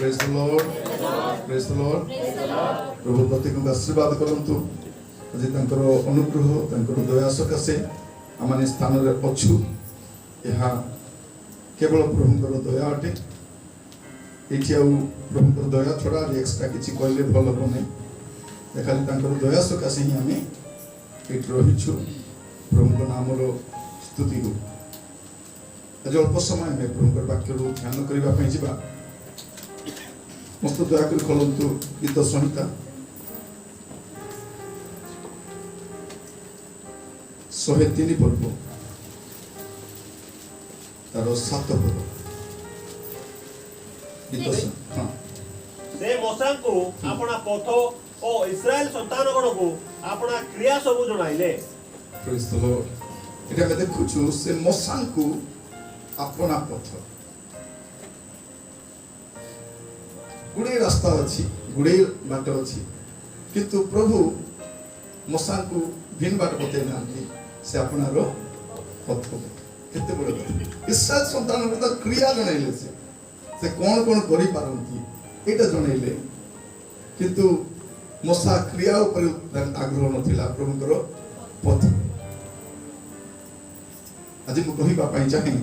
Praise the Lord. Praise the Lord. प्रभु प्रत्येक आशीर्वाद करंतु आज तांकर अनुग्रह तांकर दया सकाशे आम स्थान रे अछु यह केवल प्रभुंकर दया अटे ये प्रभुंकर दया छड़ा एक्सट्रा किसी कहले भल हम नहीं खाली तांकर दया सकाशे ही आम ये रहीछु प्रभुंकर नाम स्तुति हो आज अल्प समय में प्रभुंकर वाक्य ध्यान करने जा मस्त दयाकोरी खोलतु गीत संहिता 103 पर्व तार 7 पद गीत हाँ से मोसा को अपना पथ और इस्राएल संतान गण को अपना क्रिया सब जणाइले प्रेज द लॉर्ड एटा में देखुछु से मोसा को अपना पथ गुड़े रास्ता अच्छी गुड़े बाट अच्छी किंतु प्रभु मोसा को भिन्न बाट बतई ना से अपनार पथ केते बड़ कथा इस्राएल संतान को क्रिया जणाइले से कौन कौन करि पारंती एटा जणाइले किंतु मोसा क्रिया ऊपर आग्रह नथिला प्रभुकर पथ आज मु कहिबा पई चाहे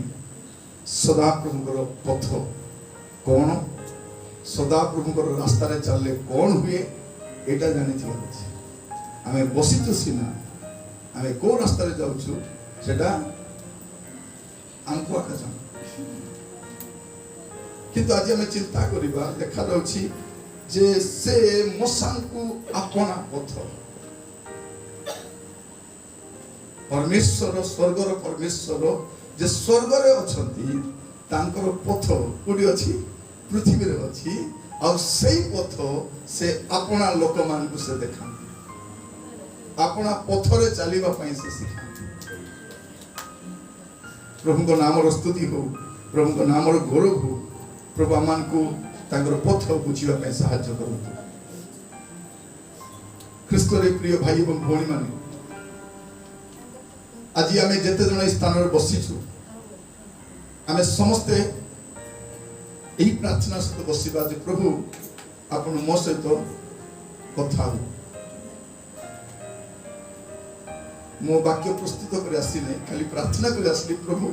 सदा प्रभुकर पथ कौन सदा प्रभुकर रास्ता रे चलले कौन हुए एटा जानि थिया आमे बसितु सिना आमे को रास्ता रे जाउछु सेटा हमको आका जान किंतु आज आमे चिंता करिबा देखा जाउछि जे से मोसा को अपना पथ परमेश्वर स्वर्गर परमेश्वर जे स्वर्ग रे अछंती तांकर पथ कोडी अछि पृथ्वी रे अछि और सही पथ से अपना लोक मान को से देखा अपना पथ रे चलीबा पई से सिखा प्रभु को नाम रो स्तुति हो प्रभु को नाम रो गौरव हो प्रभु मान को तांकर पथ बुझिबा पई सहायता करंतु ख्रीस्त रे प्रिय भाई एवं भौणी माने आज आमे जेते जण स्थान रे बसिछु आमे समस्ते यही प्रार्थना सहित बसवा जे प्रभु आपण मो सहित कथा हो मो वाक्य प्रस्तुत कर आसी नहीं खाली प्रार्थना कर आसली प्रभु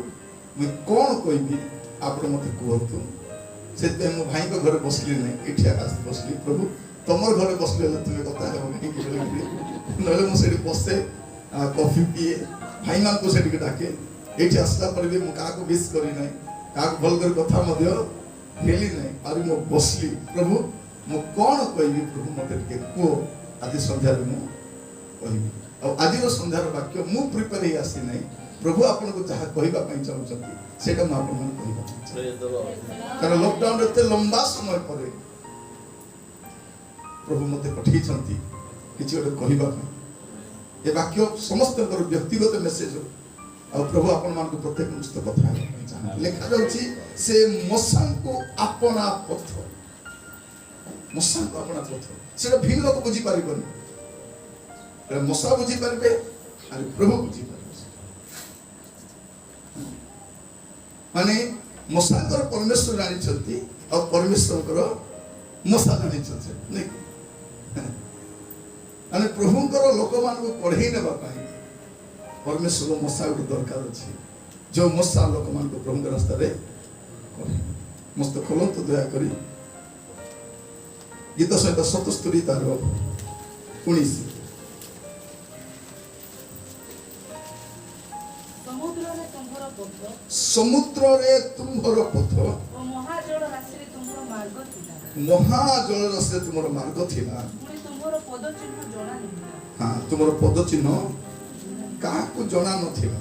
मुझे कौन कहबी आपण मते कहतु से मो भाई को घर बसली नहीं एठी आकाश बसली प्रभु तमर घर बसले तुम कथा हो नहीं कि नले मो सेठी बसे कॉफी पिए भाई मान को सेठी डाके एठी आसला पर भी मु का को विश करी नहीं का को भल कर कथा मध्य हेली नहीं और मो बसली प्रभु मो कौन कहबी प्रभु मते टिके को आज संध्या रे मो कहबी और आज रो संध्या रो वाक्य मु प्रिपेयर ही आसी नहीं प्रभु आपन को जहा कहबा पई चाहउछंती सेटा म आपन मन कहबा कारण लॉकडाउन रे लंबा समय परे प्रभु मते पठी छंती किछि ओटे कहबा पई ए वाक्य समस्त व्यक्तिगत मेसेज और प्रभु आपण मान को प्रत्येक मुस्त कथा लिखा जाउची से मोसा को अपना पथ मोसा को अपना पथ सेटा भिन्न लोक बुझी पारिबनी मोसा बुझी पारबे और प्रभु बुझी पारबे माने मोसा कर परमेश्वर जानि छथि और परमेश्वर कर मोसा जानि छथि नहीं माने प्रभु कर लोक मान को पढ़ेई नेबा पई परमेश्वर मोसा को दरकार अछि जो मोसा लोक मान को प्रभु रास्ता रे करे मस्त खोलंत तो दया करी गीत सहित 77 तार 19 समुद्र रे तुम्हर पथ और महाजल राशि रे तुमरो मार्ग थिला महाजल राशि रे तुमरो मार्ग थिला पुनी तुमरो पद चिन्ह जणा नहीं हां तुमरो पद चिन्ह का को जणा नथिला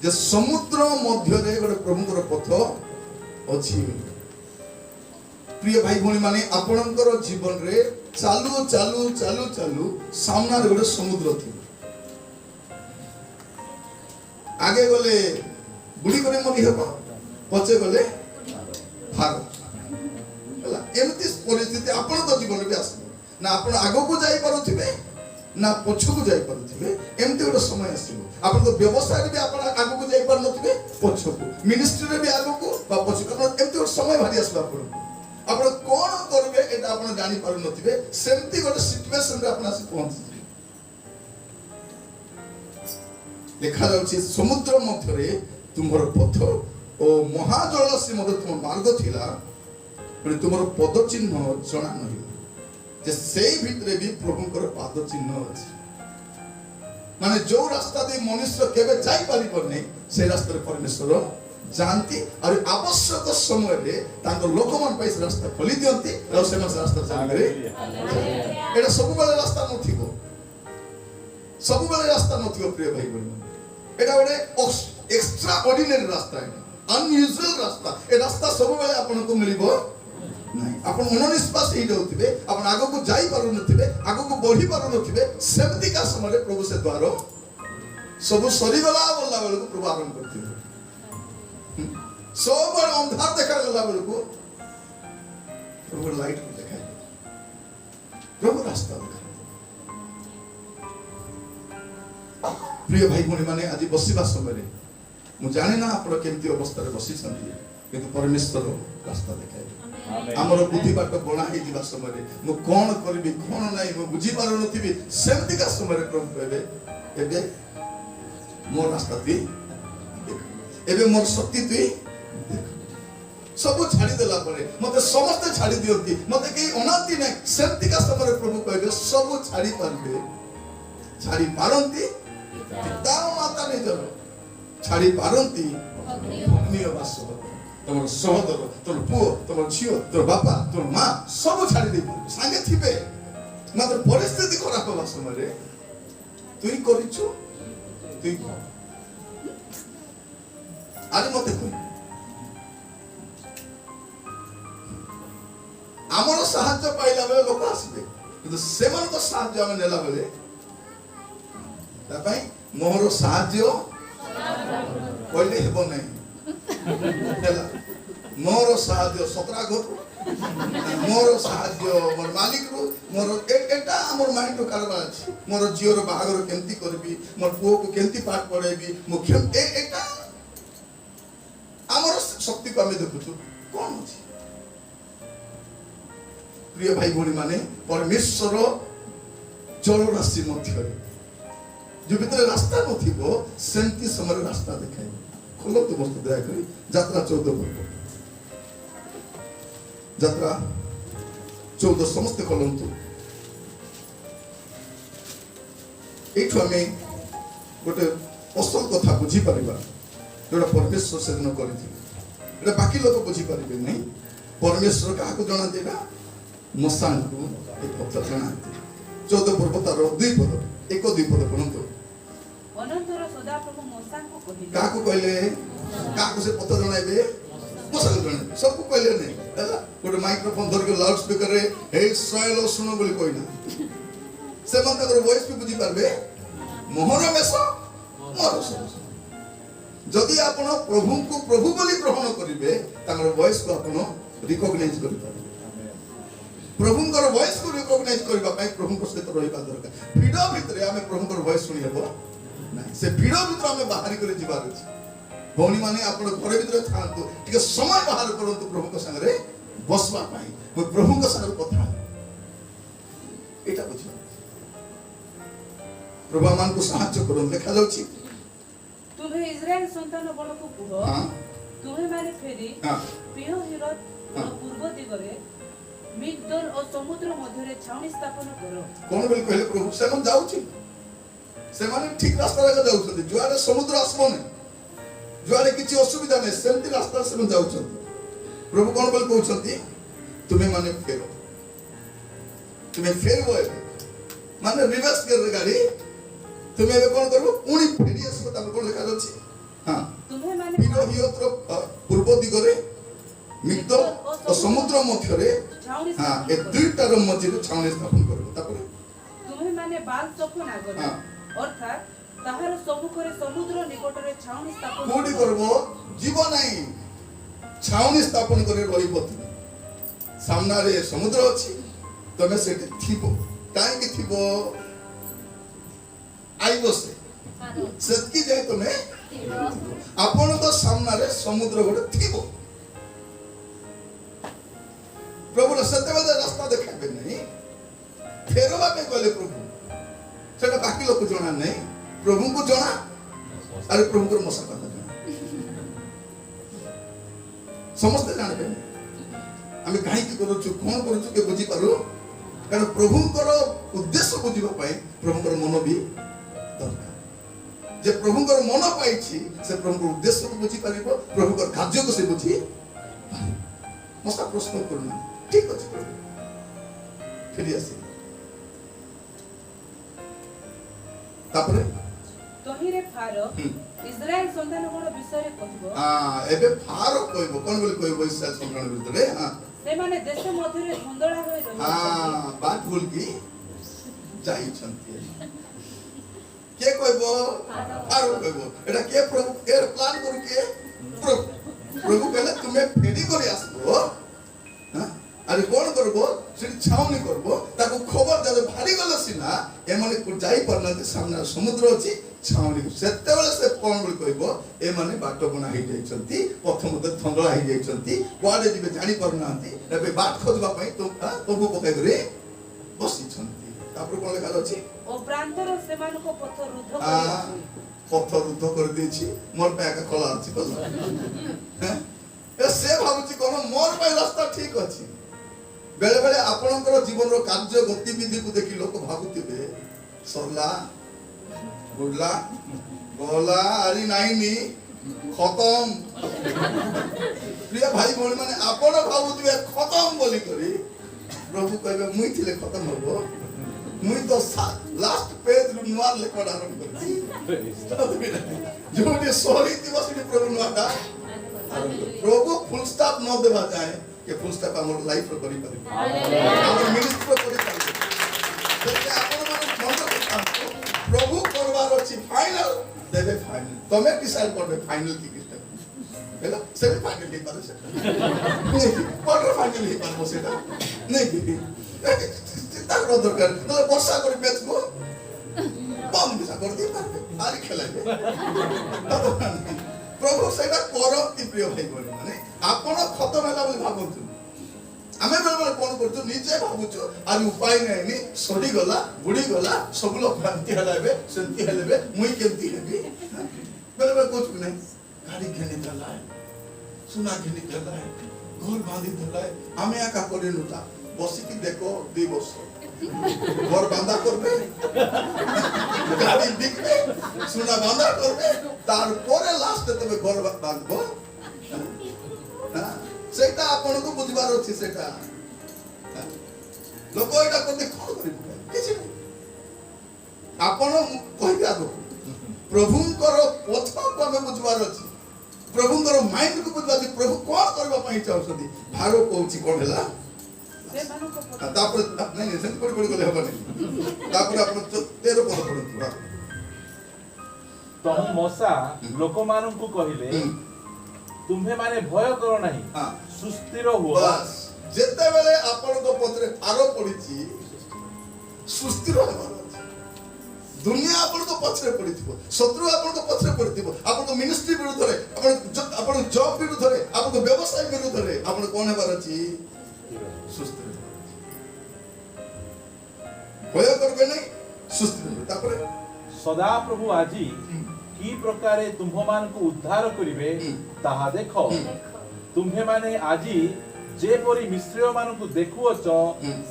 जे समुद्र मध्य रे गोटे प्रभुकर पथ अछि प्रिय भाई भौणी माने आपणकर जीवन रे चालू चालू चालू चालू सामना रे गोटे समुद्र थी आगे गले बुड़ी करे मनी हेबो पछे गले भाग हला एमती परिस्थिति आपण तो जीवन रे आसबो ना आपण आगो को जाई पारुथिबे ना पछो को जाई पारुथिबे एमती गोटे समय आसीबो आपण तो व्यवसाय रे भी आपण आगो को जाई पार नथिबे पछो को मिनिस्ट्री रे भी आगो को बा पछो को एमती गोटे समय भारी आसबो आपण आपण कोण करबे एटा आपण जानि पारु नथिबे सेमती गोटे सिचुएशन रे आपण आसी पहुंची लिखा जाउछि समुद्र मध्यरे तुमर पथ ओ महाजल से मध्य तुम मार्ग थिला पण तुमर पद चिन्ह जणा नहीं जे सेई भितरे भी प्रभुकर पाद चिन्ह अछि माने जो रास्ता दे मनुष्य केबे जाई पारि परने से रास्ता रे परमेश्वर जानती और आवश्यक समय रे तांको लोकमान पैस रास्ता खोली दियंती और से रास्ता चलरे एटा सब बेले रास्ता नथिबो सब बेले रास्ता नथिबो प्रिय भाई बहन एटा गोटे एक्स्ट्रा ऑर्डिनरी रास्ता है अनयूजुअल रास्ता ए रास्ता सब बेले आपन को मिलिबो नहीं आपन मनोनिष्पास ही जाउथिबे आपन आगो को जाई पारु नथिबे आगो को बढ़ी पारु नथिबे सेमती का समय रे प्रभु से द्वार सब सरी गला बोलला बेले को प्रभु आरंभ करथिबे सब अंधार देखा गला बेले को प्रभु लाइट को देखा प्रभु रास्ता देखा प्रिय भाई भौणी माने आज बसिबा समय रे मु जाने ना आपण केमती अवस्था रे बसी छथि किंतु परमेश्वर रास्ता देखाय हमर बुद्धि बाट बणा हे दिबा समय रे मु कोन करबी कोन नाही मु बुझी पारु नथिबी सेमती का समय रे प्रभु कहबे एबे मोर रास्ता ती देख एबे मोर शक्ति ती देख सब छाड़ी देला परे मते समस्त छाड़ी दियंती मते के अनांती नै सेमती का समय रे प्रभु कहबे सब छाड़ी पारबे छाड़ी पारंती पिता माता नै जरो छाड़ी पारंती अग्नि वास तमर सहोदर तोर पुओ तमर झियो तोर बापा तोर मां सब छाड़ी दे संगे थिबे मात्र परिस्थिति खराब होबा समय रे तुई करिछु तुई आरे मते कोइ हमर साहाय्य पाइला बेले लोक आसीबे किंतु सेमन को साहाय्य हम नेला बेले तापाई मोर साहाय्य कहले हेबो नै हेला मोर साहाय्य सतरा घर मोर साहाय्य मोर मालिक रो मोर एटा हमर माइंड रो कारबार अछि मोर जियो रो बाहागर केमती करबी मोर पुओ को केमती पाठ पढेबी मुख्य एटा हमर शक्ति को हमें देखुछु कोन अछि प्रिय भाई भौणी माने परमेश्वर जल राशि मध्य जो भीतर रास्ता नथिबो सेमती समय रास्ता देखाय खोलो तो वस्तु दया करी यात्रा 14 पर्व यात्रा 14 समस्त खोलंतु एठो हमें गोटे असल कथा बुझी परिबा जोटा परमेश्वर से दिन करथि एटा बाकी लोक बुझी परिबे नहीं परमेश्वर काहा को जणा देबा मसान को एक पत्र जणा 14 पर्व तार 2 पद एक 2 पद पढंतु अनंतर सदा प्रभु मसान को कहिले काको कहले काको से पत्र जणाइबे मसान जणाइबे सब को कहले नहीं हैला गोटे माइक्रोफोन धर के लाउड स्पीकर रे हे इस्राएल सुनो बोली कहना से मन तकर वॉइस भी बुझी पारबे मोहर मेष मोर सब जदि आपण प्रभु को प्रभु बोली ग्रहण करिवे ताकर वॉइस को आपण रिकॉग्नाइज करि पारबे प्रभुंकर वॉइस को रिकॉग्नाइज करबा पई प्रभुंकर सहित रहिबा दरकार भिडियो भितरे हमें प्रभुंकर वॉइस सुनि हेबो नहीं से भिडियो भितर हमें बाहर करे जिबार अछि भौणी माने आपण घर भितर थांतु टिके समय बाहर करंतु प्रभुंकर संग रे बसबा पई मो प्रभुंकर संग कथा एटा बुझ प्रभु मान को सहायता करन देखा जाउछि तुम्हें इस्राएल संतान बड़ को कुह हां तुम्हें माने फेरी प्रिय हिरत पूर्व दिगरे मिगदल और समुद्र मध्य छावनी स्थापन करो कोन बोल कहले प्रभु से मन जाउछि से माने ठीक रास्ता रे जाउछथि जुआरे समुद्र आसबो नै जुआरे किछि असुविधा नै सेमति रास्ता से मन जाउछथि प्रभु कोन बोल कहउछथि तुम्हें माने फेरो तुम्हें फेरबो माने रिवर्स कर गाड़ी तुम्हें एबे कोन करबो पुणी फेरी आसबो त कोन लिखा जाउछि हां तुम्हें माने पिरो हियत्र पूर्व दिगरे मिगदल और समुद्र मध्य रे हां ए दुईटा रो मध्य रे छावनी स्थापन करबो तापर तुम्हें माने बाल सफन आगरे अर्थात ताहार सम्मुखरे समुद्र निकटरे छावनी स्थापन कोडी करबो जीवन नाही छावनी स्थापन करे रहिबो सामना रे समुद्र अछि तमे सेठी थिबो काहे कि थिबो आइबो से सेतकी जाय तमे आपण तो सामना रे समुद्र गोटे थिबो ସେତେବେଳେ ରାସ୍ତା ଦେଖାଇବେ ନାହିଁ ଫେରବା ପାଇଁ କହିଲେ ପ୍ରଭୁ ସେଟା ବାକି ଲୋକ ଜଣା ନାହିଁ ପ୍ରଭୁଙ୍କୁ ଜଣା ଆରେ ପ୍ରଭୁଙ୍କର ମଶା କଥା ଜଣା ସମସ୍ତେ ଜାଣିବେ ଆମେ କାହିଁକି କରୁଛୁ କଣ କରୁଛୁ କେ ବୁଝିପାରୁ କାରଣ ପ୍ରଭୁଙ୍କର ଉଦ୍ଦେଶ୍ୟ ବୁଝିବା ପାଇଁ ପ୍ରଭୁଙ୍କର ମନ ବି ଦରକାର ଯେ ପ୍ରଭୁଙ୍କର ମନ ପାଇଛି ସେ ପ୍ରଭୁଙ୍କର ଉଦ୍ଦେଶ୍ୟକୁ ବୁଝିପାରିବ ପ୍ରଭୁଙ୍କର କାର୍ଯ୍ୟକୁ ସେ ବୁଝି ମଶା ପ୍ରଶ୍ନ କରୁନା ଠିକ ଅଛି ପ୍ରଭୁ ଫେରି ଆସିବେ ତାପରେ ତହିଁରେ ଫାରୋ ଇସ୍ରାଏଲ ସନ୍ତାନଗଣ ବିଷୟରେ କହିବ ଏବେ ଫାରୋ କହିବ କଣ ବୋଲି କହିବ ଇସ୍ରାଏଲ ସନ୍ତାନ ଭିତରେ ସେମାନେ ଦେଶ ମଧ୍ୟରେ ଧନ୍ଦଳା ହୋଇ ରହିଛନ୍ତି ବାଟ ଭୁଲକି ଯାଇଛନ୍ତି କିଏ କହିବ ଫାରୋ କହିବ ଏଟା କିଏ ପ୍ରଭୁ ଏ ପ୍ଲାନ କରୁ କିଏ ପ୍ରଭୁ କହିଲେ ତୁମେ ଫେରି କରି ଆସିବ আরে কোন করব সেটি ছাউনি করব তাকে খবর দেবে ভারি গলে সিনা এমানে যাই পারনাতে সামনে সমুদ্র আছে ছাউনি সেতেবেলে সে কোন বলি কইব এমানে বাট বনা হই যাইছন্তি প্রথমতে থন্দলা হই যাইছন্তি কোয়াডে দিবে জানি পারনান্তি এবে বাট খোঁজবা পাই তো তবু পকাই করে বসিছন্তি তারপর কোন লেখা আছে ও প্রান্তর সেমানক পথ রুদ্ধ করেছি পথ রুদ্ধ করে দিয়েছি মোর পে একা খোলা আছে বল হ্যাঁ সে ভাবুছি কোন মোর পাই রাস্তা ঠিক আছে বেলে বেলে আপনার জীবনের কার্য গতিবিধি को देखि लोक भाबुतिबे सरला गुडला गला आरी नाइनी खत्म प्रिय भाई भौणी माने आपण भाबुतिबे खत्म बोली करी प्रभु कहबे मुई थिले खत्म होबो मुई तो लास्ट पेज रु नुआ लेखड आरंभ करछि जोडी सॉरी दिवस प्रभु नुआटा प्रभु फुल स्टॉप न देबा जाए के फुल स्टॉप हमर लाइफ रो करी पारे हमर मिनिस्ट्री रो करी पारे से आपण मन मन प्रभु करबार अछि फाइनल देबे फाइनल तमे डिसाइड करबे फाइनल की किस्टा हेलो सेमी फाइनल ही पारे से क्वार्टर फाइनल ही पारे सेटा नहीं चिंता करो दरकार तो वर्षा करी मैच को बम बिसा कर दी पारे आरी खेलाइबे प्रभु सेटा करती प्रिय भाई बोली माने आपण खत्म होला बोली भाबुछु आमे बेले बेले कोन करछु निजे भाबुछु आज उपाय नहीं सडी गला बुडी गला सब लोग शांति हलाबे शांति हलेबे मुई केमती हेबी बेले बेले कुछ नहीं गाड़ी घेनी चला है सुना घेनी चला है घर बांधी चला है आमे आका करे नुता बसी की देखो 2 वर्ष घर बांधा करबे गाड़ी बिकबे सुना बांधा करबे तार परे लास्ट तबे घर बांधबो सेटा आपन को बुझबार अछि सेटा लोक एटा करते कोन करिबो किछि नै आपन कहि आगो प्रभुंकर पथ को हमें बुझबार अछि प्रभुंकर माइंड को बुझबार अछि प्रभु कोन करबा पई चाहउछथि भारो कहउछि कोन होला तापर नहीं सेंट कोड कोड गले हबनी तापर आपन 13 पद पढନ୍ତୁ तहु मौसा लोक मानन को कहिले तुम्हे माने भय करो नहीं सुस्थिर हुआ बस जेते बेले आपन को पत्रे फारो पडिछि सुस्थिर होबार दुनिया आपन को पछरे पडिथिबो शत्रु आपन को पछरे पडिथिबो आपन को मिनिस्ट्री विरुद्ध रे आपन जॉब विरुद्ध रे आपन को व्यवसाय विरुद्ध रे आपन कोन हेबार अछि सुस्थिर भय करबे नहीं सुस्थिर तापर सदा प्रभु आजी की प्रकारे तुम्ह मान को उद्धार करिवे ताहा देखो तुम्हे माने आजी जे परी मिस्त्रीय मान को देखुअछ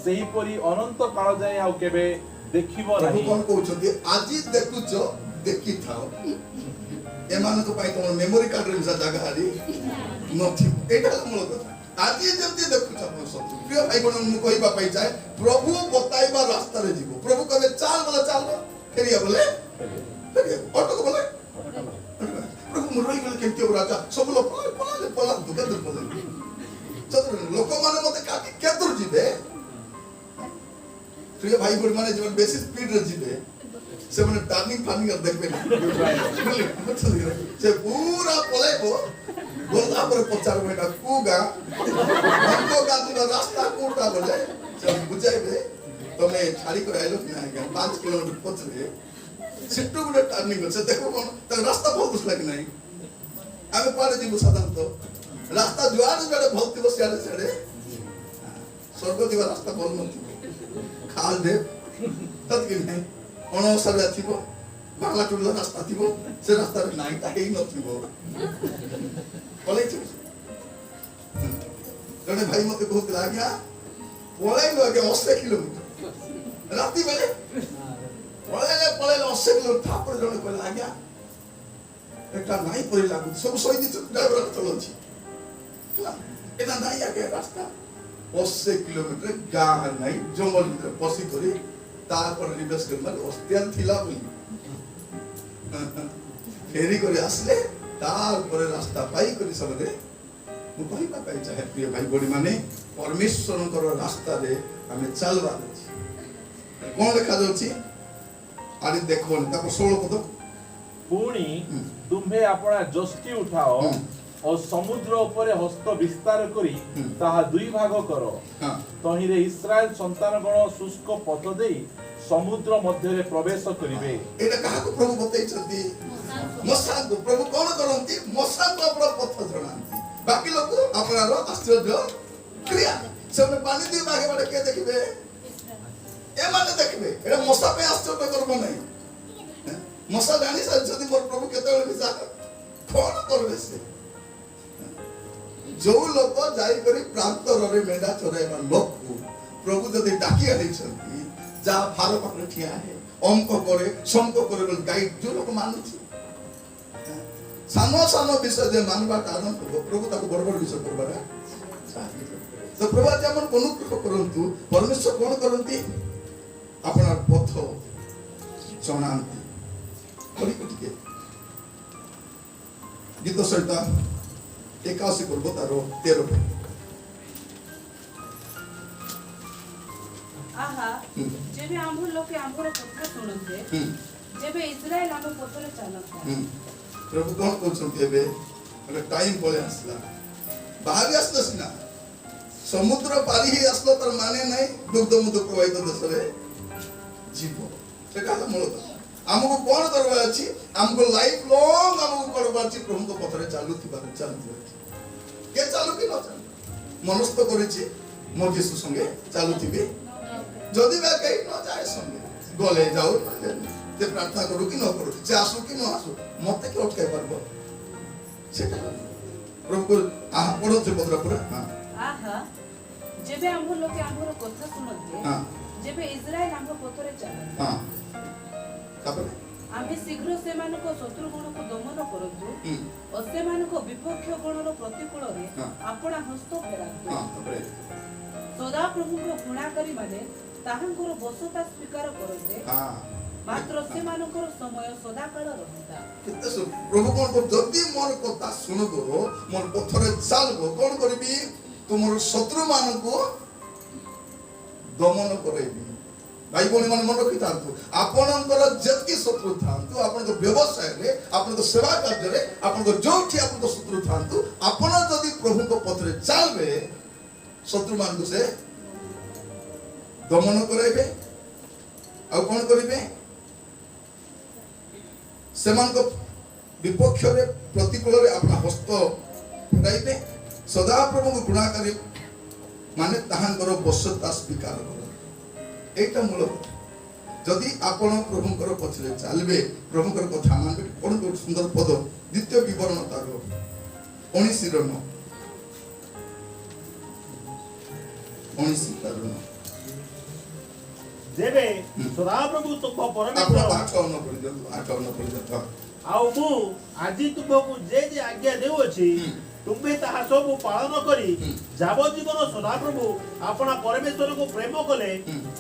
सेही परी अनंत काल जाय आ केबे देखिबो नाही प्रभु कोन कहउछथि आजी देखुछ देखि थाओ एमान को पाई तोर मेमोरी कार्ड रे जगह हारी नथि एटा मूल कथा आजी जमती देखुछ अपन सब प्रिय भाई बहन मु कहिबा पाई जाय प्रभु बताइबा रास्ता रे जीवो प्रभु कहबे चाल फेरिया बोले ऑटो को बोले प्रभु मुरई गले केमती हो राजा सब लोग पला दुगे दूर बोले चतुर लोक माने मते काटी के दूर जिबे प्रिय भाई बहन माने जब बेसी स्पीड रे जिबे से माने टर्निंग फार्निंग देखबे से पूरा पलेबो गोलदा पर 50 मिनट कुगा हमको गाती रास्ता कोटा बोले जब बुझाइबे तमे छाड़ी को आइलो कि ना 5 किलोमीटर पछरे सिट्टू गुडे टर्निंग से देखो कोन त रास्ता बहुत कुछ लाग नहीं आमे पारे जीव साधारण तो रास्ता जुआड जड़े बहुत दिवस याडे छड़े स्वर्ग दिवा रास्ता बोल नथिबो खाल दे तत कि नहीं अणसारिया थिबो बांगला टुला रास्ता थिबो से रास्ता रे नाही ताई नथिबो पलै छु जने भाई मते बहुत लाग्या पलै लगे 80 किलोमीटर राती बेले पलै 80 किलोमीटर थापर जने को लाग्या एटा नाही परि लागु सब सही दिस ड्राइवर चलछि एटा नाही आगे रास्ता 80 किलोमीटर गाँ नहीं जंगल भीतर पसी करी तापर रिवर्स करना अस्तियान थिला बोली फेरी करे आसले तापर रास्ता पाई करी सबरे मु कहिबा पाई चाहे प्रिय भाई बड़ी माने परमेश्वरଙ୍କର ରାସ୍ତାରେ ଆମେ ଚାଲବାର ଅଛି कोन लिखा जाउछि आदि देखोन तापर 16 पद पुणी तुम्हे अपना जस्ती उठाओ और समुद्र ऊपर हस्त विस्तार करी ताहा दुई भाग करो तहिरे इस्राएल संतानगण शुष्क पथ देई समुद्र मध्य रे प्रवेश करिवे एटा काहा को प्रभु बतै छथि मसा को प्रभु कोन करंती मसा को अपना पथ जणांती बाकी लोग अपना रो आश्चर्य क्रिया सब पानी दी भागे बाटे के देखिबे ए माने देखिबे एटा मसा पे आश्चर्य करबो नहीं मसा जानी सदी मोर प्रभु केते विसा कोन करबे से जो लोक जाई करी प्रांतर रे मेढा चराइबा लोक को प्रभु जदि डाकी आनी छथि जा फारो पकड़ ठिया है अंक करे संक करे बोल गाइड जो लोक मानुछि सानो सानो विषय जे मानबा कारण प्रभु ताको बड़ बड़ विषय करबा तो प्रभु जेमन अनुग्रह करंतु परमेश्वर कोन करंती अपना पथ जणांती कली कटिके गीत सहिता 81 पर्व तारो 13 आहा जेबे आम्भर लोके आम्भर कथा सुनते जेबे इस्राएल आम पथरे चालता प्रभु कोन कोचंती एबे अगर टाइम पळे आसला बाहर आसला सिना समुद्र पारी ही आसलो तर माने नाही दुग्ध मुद प्रवाहित देशरे जीव सेटा मूलत हमको कोन करबा अछि हमको लाइफ लॉन्ग हमको करबा अछि प्रभु को पथरे चालू थिबार चालू के चालू कि न चालू मनस्त करिछि मो यीशु संगे चालू थिबे जदि बे कहि न जाय संगे गले जाऊ ते प्रार्थना करू कि न करू से आसु कि न आसु मते के अटकाय परबो सेटा प्रभु को आ पढो जे पत्र पूरा हां आहा जेबे आम्भर लोके आम्भर कथा सुनते हां जेबे इस्राएल आम पथरे चालता हां तापर आमे शीघ्र सेमानको शत्रु गणको दमन करंतु और सेमानको विपक्ष गणर प्रतिकूल रे आपणा हस्त फेरांतु हां तापर सदा प्रभुको गुणाकारी माने ताहांकर बसता स्वीकार करते हां मात्र सेमानकर समय सदा काल रहता किते सु प्रभु कोन को जदी मोर कथा सुनबो मोर पथरे चालबो कोन करबी तुमर शत्रु मानको दमन करैबी भाई बोली मन मन रखि थांतु आपनकर जतकी शत्रु थांतु आपनकर व्यवसाय रे आपनकर सेवा कार्य रे आपनकर जोठी आपनकर शत्रु थांतु आपन जदी प्रभु को पथरे चालबे शत्रु मानको से दमन करैबे आ कोन करिवे सेमान को विपक्ष रे प्रतिकूल रे अपना हस्त फटाइबे सदा प्रभु को गुणाकारी माने ताहांकर बसता स्वीकार कर एटा मूल जदि आपण प्रभुंकर पछरे चलबे प्रभुंकर कथा मानबे कोन को सुंदर पद द्वितीय विवरण तारो 19 रो 19 तारो जेबे सदा प्रभु तुम आपण परमेश्वर 58 पर्यंत आउ मु आजि तुमको जे आज्ञा देउ अछि तुम्हे ताहा सब पालन करी जावजीवन सदा प्रभु अपना परमेश्वर को प्रेम कले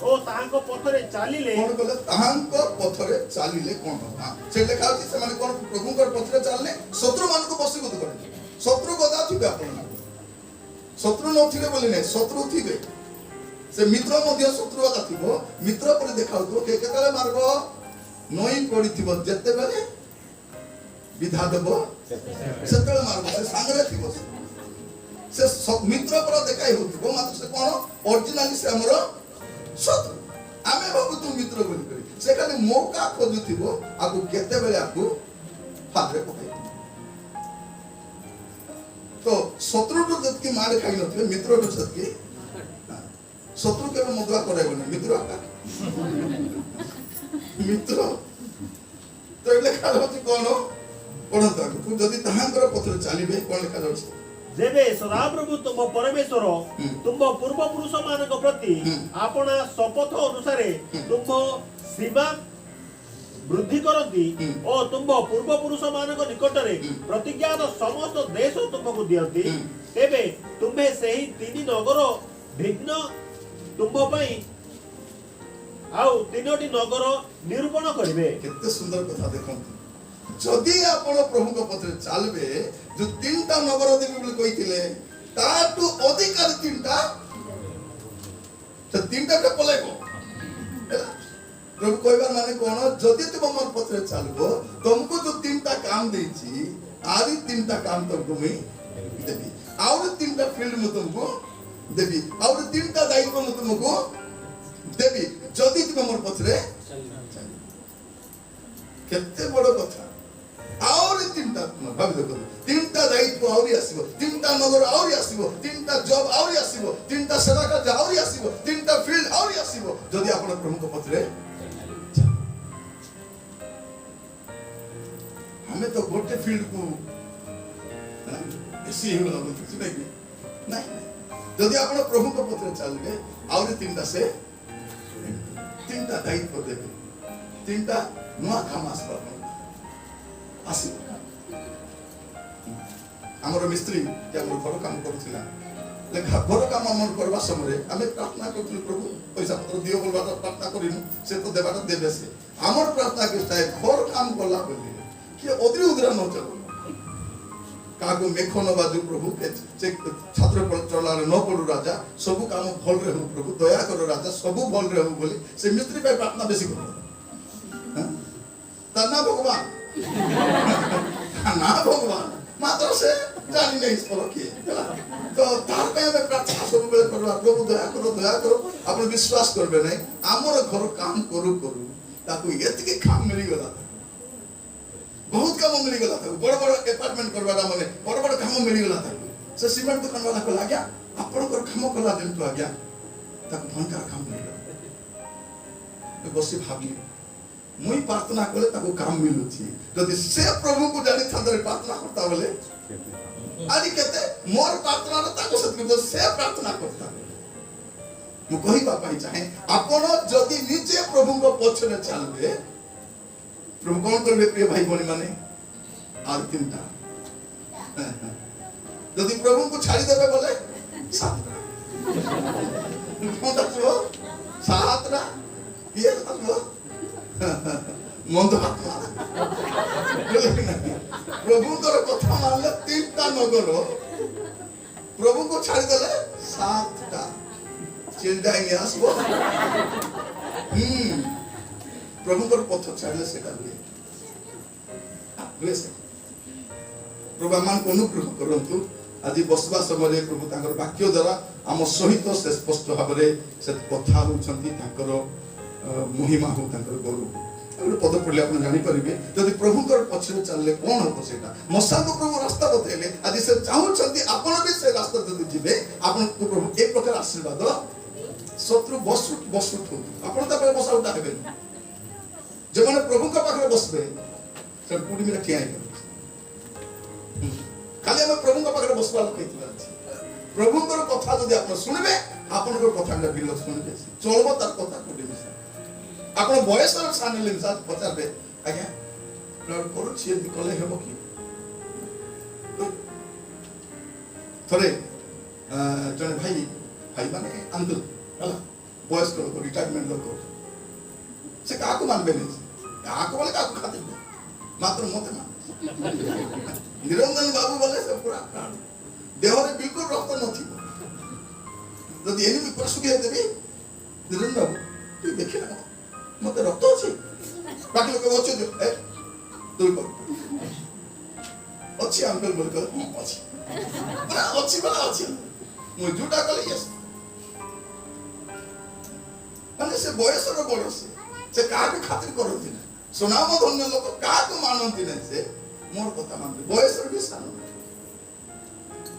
ओ ताहांको पथरे चालिले कोन कले ताहांको पथरे चालिले कोन हां से लेखा अछि से माने कोन प्रभुंकर पथरे चालले शत्रु मान को बसीगत करे शत्रु गदा थिबे आपण शत्रु न थिबे बोली नै शत्रु थिबे से मित्र मध्य शत्रु गदा थिबो मित्र पर देखाउतो के केतले मारबो नई पड़ी थिबो जत्ते बेले विधा देबो सेतले मारबो से संगरे थिबो से सब मित्र पर देखाई होथिबो मात्र से कोन ओरिजिनली से हमरो शत्रु आमे बाबू तू मित्र बोली करी से खाली मौका खोजुथिबो आकु केते बेले आकु हातरे पकाई तो शत्रु तो जतकी मार खाई नथिबे मित्र तो जतकी शत्रु के मदुआ कराइबनी मित्र आका मित्र तो लेखा होची कोन पढ़ंता जदि ताहांकर पत्र चलिबे कोन लेखा जाउछ जेबे सदाप्रभु तुम परमेश्वर तुम पूर्व पुरुष मानक प्रति आपना शपथ अनुसारे तुम सीमा वृद्धि करती और तुम पूर्व पुरुष मानक निकटरे प्रतिज्ञात समस्त देश तुमको दियंती तेबे तुम्हे सेही तीन नगर भिन्न तुम पई आउ तीनोटी नगर निरूपण करिवे। केते सुंदर कथा देखंतु जदि आपण प्रभु को पत्र चलबे जो तीनटा नगर देबे बोली कहिथिले ताटू अधिकार तीनटा तो तीनटा के पलेबो प्रभु कहबार माने कोन जदि तुम मोर पत्र चलबो तुमको जो तीनटा काम देछि आदि तीनटा काम तुमको मैं देबी और तीनटा फील्ड में तुमको देबी और तीनटा दायित्व में तुमको देबी जदि तुम मोर पत्र केते बड़ कथा और तीनटा भाबी देखो तीनटा दायित्व और आसीबो तीनटा नगर और आसीबो तीनटा जॉब और आसीबो तीनटा सेवा कार्य और आसीबो तीनटा फील्ड और आसीबो जदि आपण प्रभु को पत्र हमें तो गोटे फील्ड को ऐसी हो लागो कुछ नहीं जदि आपण प्रभु को पत्र चलबे और तीनटा से तीनटा दायित्व देबे तीनटा नुआ काम आसबा आसी हमर मिस्त्री के हमर घर काम करथिला लेखा घर काम हमर करबा समय हमें प्रार्थना करथिल प्रभु पैसा पत्र दियो बोलबा प्रार्थना करिनु से तो देबाटा देबे से हमर प्रार्थना के चाहे घर काम करला बोली कि ओदरी उदरा न चलो कागो मेखन बाजू प्रभु के से छात्र पर चलार न पड़ू राजा सब काम भल रे हो प्रभु दया करो राजा सब भल रे हो बोली से मिस्त्री पे प्रार्थना बेसी करो तना भगवान ना भगवान मात्र से जानी नहीं पर किए तो तार पे हमें प्रार्थना सब बेले करबा प्रभु दया करो आपण विश्वास करबे नहीं हमर घर काम करू ताकू एतके काम मिली गला बहुत काम मिली गला था बड़ बड़ अपार्टमेंट करवाला माने बड़ बड़ काम मिली गला था से सीमेंट दुकान वाला को लाग्या आपण को काम कला दिन तो आ गया ताकू भयंकर काम मिली गला तो बसी भाबली मुई प्रार्थना कले ताको काम मिलुची जदि से प्रभु को जानि थांदरे प्रार्थना करता बोले आदि केते मोर प्रार्थना न ताको सत्य तो से प्रार्थना करता मु कहि बापाई चाहे आपण जदि निजे प्रभु को पछने चलबे प्रभु कोन करबे प्रिय भाई बहनी माने आर तीनटा जदि प्रभु को छाड़ी देबे बोले सातटा कोन तो सातटा ये तो मन तो प्रभु कथा मानले तीनटा नगर प्रभु को छाड़ी देले सातटा चिल्डाई आसबो प्रभु को पथ छाड़ले सेटा हुए से प्रभु मान को अनुग्रह करंतु आज बसवा समय प्रभु तांकर वाक्य द्वारा आम सहित से स्पष्ट भाव से कथा होउछंती तांकर महिमा हो तांकर गौरव और पद पढ़ले आपण जानि परिबे जदि प्रभु कर पछरे चलले कोन हो सेटा मसा को प्रभु रास्ता बतैले आदि से चाहू छथि आपण भी से रास्ता जदि जिबे आपण को प्रभु एक प्रकार आशीर्वाद शत्रु बसुट हो आपण त बसा उठा हेबे जे माने प्रभु का पाखरे बसबे सब कुडी में ठिया है खाली हम प्रभु का पाखरे बसबा कहितला प्रभु कर कथा जदि आपण सुनबे आपण को कथा में बिल सुनबे चलबो तार कथा कुडी में आपण बयस और सानले साथ पचारबे आज्ञा लॉर्ड करू छी कले हेबो की थरे जने भाई माने अंकल हला बयस को रिटायरमेंट लोग से का को मानबे नहीं का को बोले का को खाते मात्र मते मान निरंजन बाबू बोले से पूरा प्राण देह रे बिल्कुल रक्त नथिबो जदि एनिमी परसुके देबी निरंजन बाबू तू देखि ना मते रक्त अछि बाकी लोग अच्छे जो ए दूर पर अच्छी अंकल बोल कर अच्छी बड़ा अच्छी मु जुटा कले यस माने से बयस रो बड़ से का के खातिर करथि ना सुनाम धन्य लोग का को मानंती ना से मोर कथा मान बयस रो भी सान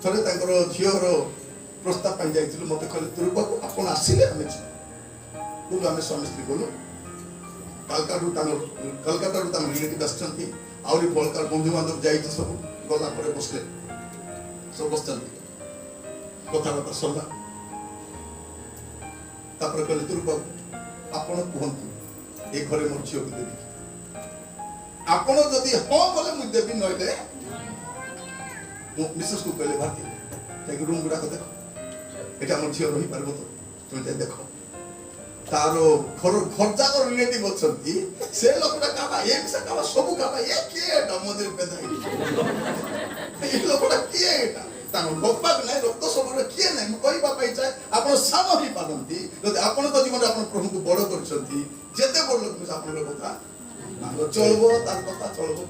थरे तांकर झियो रो प्रस्ताव पाई जाइथिलु मते कहले तिरुपति आपण आसिले आमे बोलू आमे स्वामी स्त्री बोलू कलकत्ता रिलेटिव आछंती आउरी बलकार बंधु बांधव जाइछि सब गला परे बसले सब बसचंती कथाबार्ता सरला तापर कहले तिरुपति आपण कहंतु ए घरे मोर झियो के देबी आपण जदि हो बोले मु देबी नइले मिसेस को कहले भारती जाके रूम गुडा को देखो एटा मोर झियो रही पारबो तो तुम जाई देखो तारो घर जाकर रिलेटिव अछंती से लोकटा काबा एक से काबा सब काबा ए के एटा मदिर पेदाई ए लोकटा के एटा तानो लोकपाक नै रक्त सबरे के नै मु कहिबा पाई चाहे आपण सानो ही पालंती जदि आपण तो जीवन आपण प्रभु को बड़ करछंती जेते बड़ लोक मिस आपण कथा चलबो तार कथा चलबो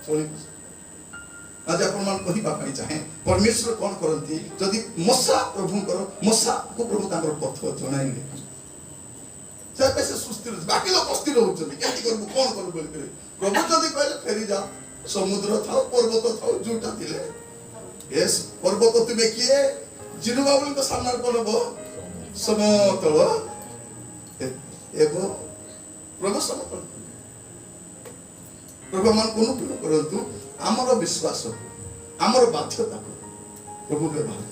चली आज आपण मान कहिबा पाई चाहे परमेश्वर कोन करंती जदि मसा प्रभु करो मसा को प्रभु तांकर पथ जणाइले से पैसे सुस्थिर बाकी लोक अस्थिर होउछंती केति करबो कोन करबो बोल करे प्रभु जदि कहले फेरी जा समुद्र थाओ पर्वत थाओ जुटा दिले एस पर्वत तुमे किए जिनुबा बोल तो सामने कोनबो समतल एगो प्रभु समतल प्रभु मान कोनो करंतु आमर विश्वास आमर बाध्यता को प्रभु व्यवहार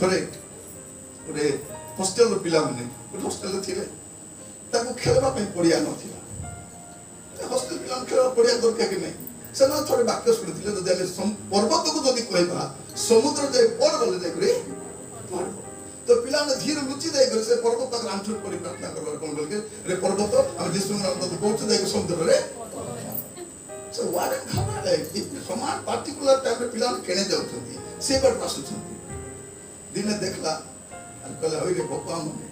थोड़े गोटे हॉस्टेल पिला माने हॉस्टेल थिले ताको खेलबा पे पड़िया नथिला हॉस्टेल पिला खेलबा पड़िया दरकार कि नहीं से ना थोड़े वाक्य सुनिथिले जदि हम पर्वत को जदि कहबा समुद्र जे पड़ गले जे करे तो पिला ने धीर लुचि दे करे से पर्वत तक रामचूर परि प्रार्थना करबा कोन बोल के रे पर्वत हम जिसु नाम तो पहुंच दे समुद्र रे So what in khaba like if समान particular time रे पिला केने जाउछंती से बड पासुछंती दिने देखला अन कहला होय रे बप्पा मने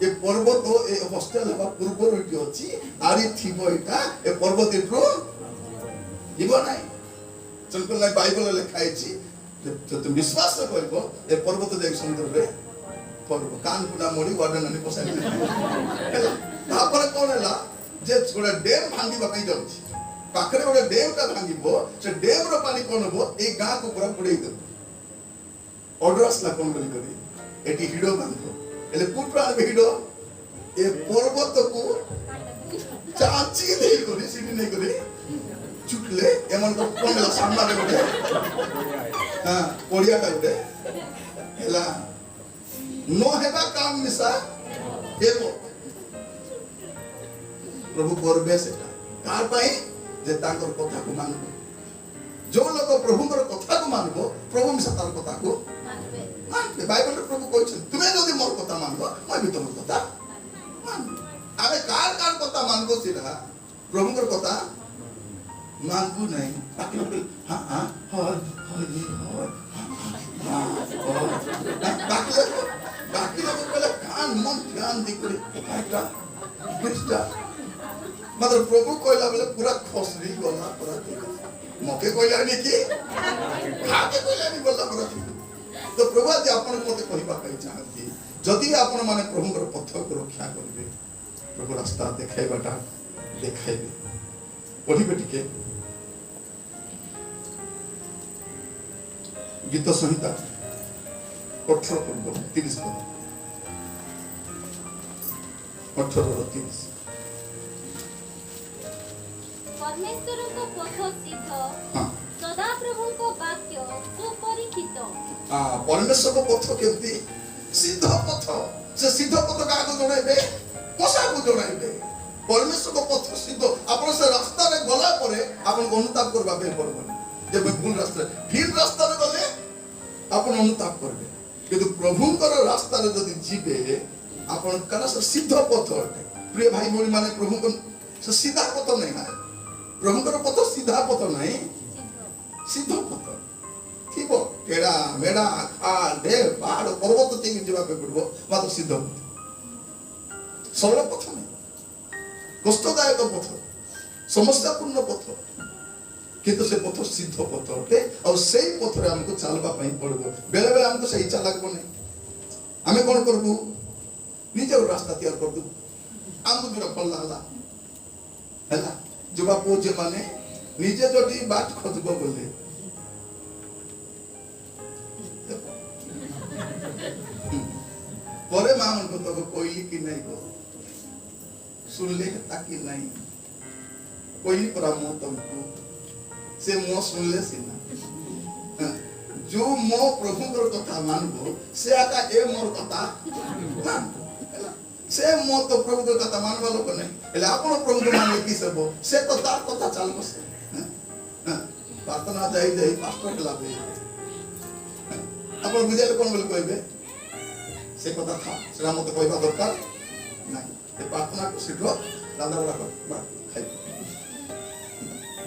ए पर्वत ए हॉस्टेल हबा पूर्व रटी अछि आरी थिबो एटा ए पर्वत एट्रो जीव नाही चलकला बाइबल लिखाइ छी तो तुम विश्वास से कहबो ए पर्वत देख समुद्र रे पर्वत कान पुना मोड़ी वाडन अनि पसाइ हेला तापर कोन हला जे गोडा डैम भांगी बकाई जाउछि पाखरे गोटे डेम टा भांगिबो से डेम रो पानी कोन हो ए गां को पूरा पुड़ै दे ऑर्डर असला कोन बोली करी एटी हिडो बांधो एले पुटरा हिडो ए पर्वत को चाची नहीं करी सीधी नहीं करी चुटले एमन को कोन सामना रे गोटे हां ओडिया टा गोटे एला नो हेबा काम मिसा एबो प्रभु करबे सेटा कार पाई जे तांकर कथा को मानबो जो लोग प्रभुଙ୍କର कथा को मानबो प्रभु मिसा तार कथा को मानबे बाइबल रे प्रभु कहछ तुमे जदी मोर कथा मानबो मैं भी तोर कथा मान आबे कार कथा मानबो सिरा प्रभुଙ୍କର कथा मानबो नहीं हां हां बाकी लोग पहले कान मन ध्यान दी करे काटा बिस्टा मतलब प्रभु कहला बेले पूरा खसरी गला पूरा मके कहला नि कि खाके कहला नि गला पूरा तो प्रभु आज आपण मते कहिबा पाई चाहती जदि आपण माने प्रभुଙ୍କର पथ को रक्षा करबे प्रभु रास्ता देखाइबाटा देखाइबे पढिबे टिके गीत संहिता 18 पद 30 पद 18-30 परमेश्वर को पथ सिद्ध सदा प्रभु को वाक्य सुपरिचित परमेश्वर को पथ केमती सिद्ध पथ से सिद्ध पथ काको जणाइबे कोसा को जणाइबे परमेश्वर को पथ सिद्ध आपण से रास्ता रे गला परे आपण अनुताप करबा बे पड़बो जे भूल रास्ता फिर रास्ता रे गले आपण अनुताप करबे किंतु प्रभुଙ୍କର रास्ता रे जदी जीबे आपण कना सिद्ध पथ प्रिय भाई भौणी माने प्रभु को सीधा पथ नहीं है प्रभुଙ୍କର पथ सीधा पथ नहीं सिद्ध पथ थिबो केडा मेडा आ डे पहाड़ पर्वत ते जीवा पे पड़बो मात्र सिद्ध पथ सरल पथ नहीं कष्टदायक पथ समस्यापूर्ण पथ किंतु से पथ सिद्ध पथ अटे और सेही पथ रे हमको चलबा पई पड़बो बेले बेले हमको सही चला लागबो नहीं हमें कोन करबो निजे रास्ता तैयार कर दू हमको जोरा फल लागला हैला जुबा पो जे माने निजे जदी बात खोजबो बोले परे मां मन को तो कोइली की नहीं को सुनले ताकि नहीं कोइली पर मो तुमको से मो सुनले सिना जो मो प्रभु कर कथा मानबो से आका ए मोर कथा मानबो हैला से मो तो प्रभु कर कथा मानबा लोक नहीं हैला आपण प्रभु के मानले की सबो से तो तार कथा चलबो से प्रार्थना जाई जाई पास्टर के लाभे आपण बुझाले कोन बोल कहबे से कथा था सेरा मते कहबा दरकार नहीं ए प्रार्थना को शीघ्र रांदा बड़ा कर खाइ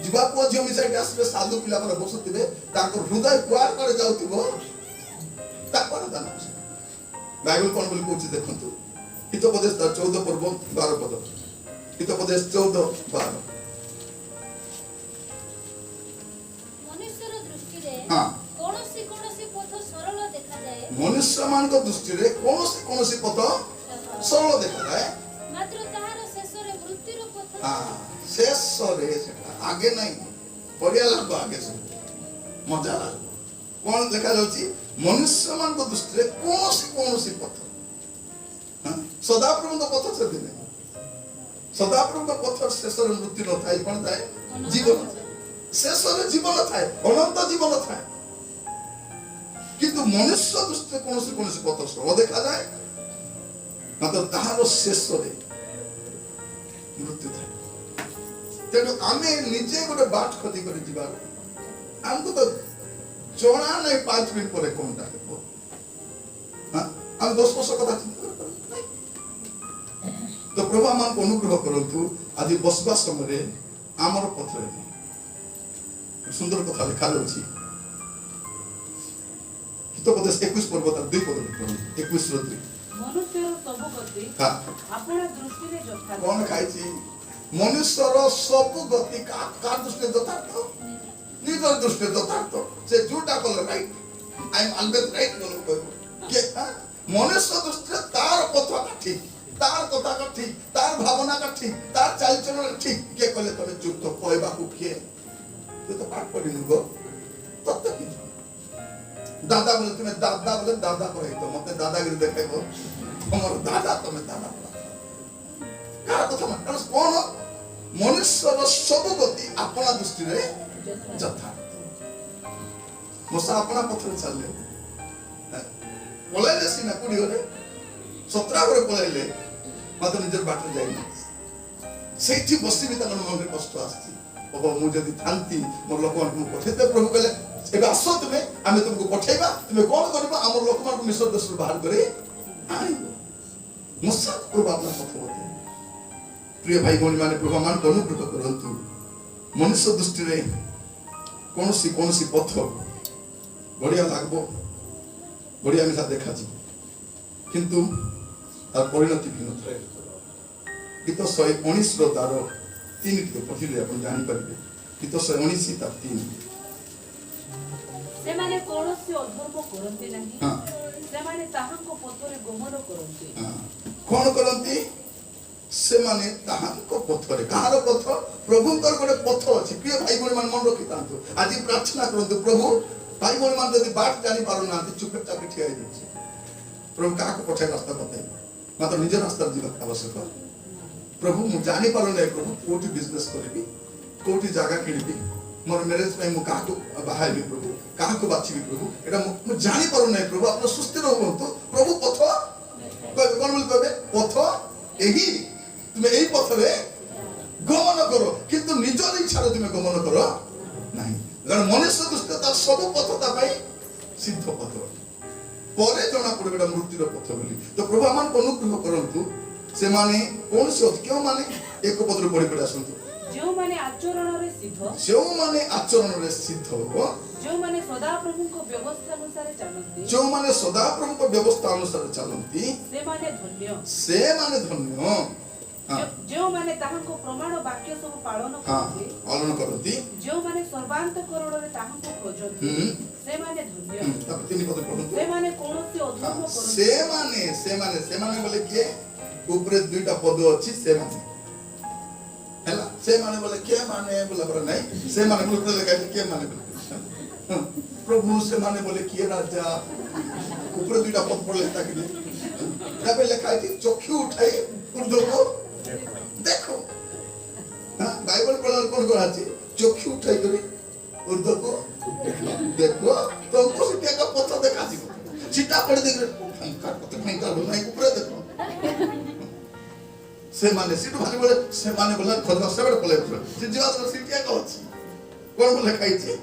जीवा को जो मिसाइ आसबे साधु पिला पर बसुतिबे ताको हृदय कुआर करे जाउतिबो ताको ना दान बाइबल कोन बोल कहउछि देखंतु हितोपदेश 14 पर्व 12 पद हितोपदेश 14 12 मनुष्यर दृष्टि रे हां कोनोसी पथ सरल देखा जाए मनुष्य मान को दृष्टि रे कोनोसी पथ सरल देखा जाए मात्र ताहार शेष रे मृत्युर पथ हां शेष रे सेटा आगे नहीं बढ़िया लागो आगे सब मजा लागो कोन देखा जाउची मनुष्य मान को दृष्टि रे कोनोसी पथ हां सदा प्रभु को पथ से नहीं सदा प्रभु को पथ शेष रे मृत्यु न थाई कोन थाए जीवन शेष रे जीवन थाए अनंत जीवन थाए किंतु मनुष्य दृष्टि कोनोसी पथ सरल देखा जाए मात्र ताहार शेष रे मृत्यु थाए तेणु आमे निजे गोटे बाट खती कर जीवार हमको तो जणा नहीं 5 मिनट पर कोनटा हेबो हां हम 10 वर्ष कथा चिंता कर तो प्रभु आम को अनुग्रह करंतु आज बसबा समय आमर पथरे नहीं सुंदर कथा लिखा अछि हितोपदेश 21 पर्व 2 पद 21 रो 2 मनुष्यर सब गति हां आपन दृष्टि रे यथार्थ कोन खाइछि मनुष्यर सब गति का दृष्टि यथार्थ निजर दृष्टि यथार्थ से झूठा कल right I am always right बोलो कहबो के मनुष्य दृष्टि तार पथ का ठीक तार कथा का ठीक तार भावना का ठीक तार चाल चलन ठीक के कहले तमे चुप तो कहबा को के तो पाठ पढ़ी नुगो तत की दादा बोले तुम दादा करे तो मते दादागिरी देखेबो हमर दादा तमे दादा का कथा मतलब कोन मनुष्यर सब गति अपना दृष्टि रे यथार्थ मोसा अपना पथरे चलले पळैले सिना कुडी रे 17 रे पळैले मात्र निजर बाटे जाइना सेठी बसी भी तकर मन रे कष्ट आछि बाबा मु जदी थांती मोर लोकन को पठेते प्रभु कहले एबे आसो तुमे आमे तुमको पठेबा तुमे कोन करबा हमर लोकमान को मिस्र देश बाहर करे आनिबो मोसा प्रभु अपना पथ बते प्रिय भाई भौणी माने प्रभु मान को अनुग्रह करंतु मनुष्य दृष्टि रे कोनोसी पथ बढ़िया लागबो बढ़िया मिसा देखा जी किंतु तार परिणति भिन्न थाए गीत 119 रो तार 3 टिके पठिले आपण जानि परिबे गीत 119 तार 3 से माने कोनोसी अधर्म करंती नाही हां से माने ताहांको पथरे गमन करंती हां कोन करंती से माने ताहांको पथरे कहार पथ प्रभुकर गोटे पथ अछि प्रिय भाई भौणी मान मन रखि तांतु आज प्रार्थना करंतु प्रभु भाई भौणी मान जदी बाट जानि पारो ना चुपचाप ठिया होई प्रभु का को पठे रास्ता बताई मात्र निज रास्ता जीवा आवश्यक प्रभु मु जानि पारो नै प्रभु कोठी बिजनेस करबी कोठी जागा किनिबी मोर मैरिज पे मु का को बाहाइबी प्रभु का को बाछिबी प्रभु एटा मु जानि पारो नै प्रभु आपन सुस्थिर होंतु प्रभु पथ कहबे कोन बोल कहबे पथ एही तुमे एही पथरे गमन करो किंतु निजर इच्छा रे तुमे गमन करो नाही कारण मनुष्य दुष्टता सब पथता पाई सिद्ध पथ परे जना पड़ेगा मृत्युर पथ बोली तो प्रभु आमान को अनुग्रह करंतु से माने कोन से क्यों माने एक पदर पड़ी पड़ी आसंतु जो माने आचरण रे सिद्ध जो माने आचरण रे सिद्ध हो जो माने सदा प्रभु को व्यवस्था अनुसार चलंती जो माने सदा प्रभु को व्यवस्था अनुसार चलंती से माने धन्य जो माने ताहांको प्रमाण वाक्य सब पालन करती जो माने सर्वांतकरण रे ताहांको खोजती से माने धन्य तब तीन पद पढନ୍ତୁ से माने कोनोसी अधर्म करନ୍ତି से माने बोले के ऊपर दुईटा पद अछि से माने हैला से माने बोले के माने बोला पर नहीं से माने बोले लगा के माने बोले प्रभु से माने बोले के राजा ऊपर दुईटा पद पढले ताकि तबे लिखा है चक्षु उठाई ऊर्ध्व को देखो। बाइबल पढ़ार कौन करा चक्षु उठाई करी ऊर्ध्व को देखो तुमको सीटा का पथ देखा सीटा पड़े देख भयंकर नहीं ऊपर देखो से माने सीट भारी बोले से माने बोला खोदवा से बड़े पले से जीवात सीटिया का अछि कोन बोले खाइ छी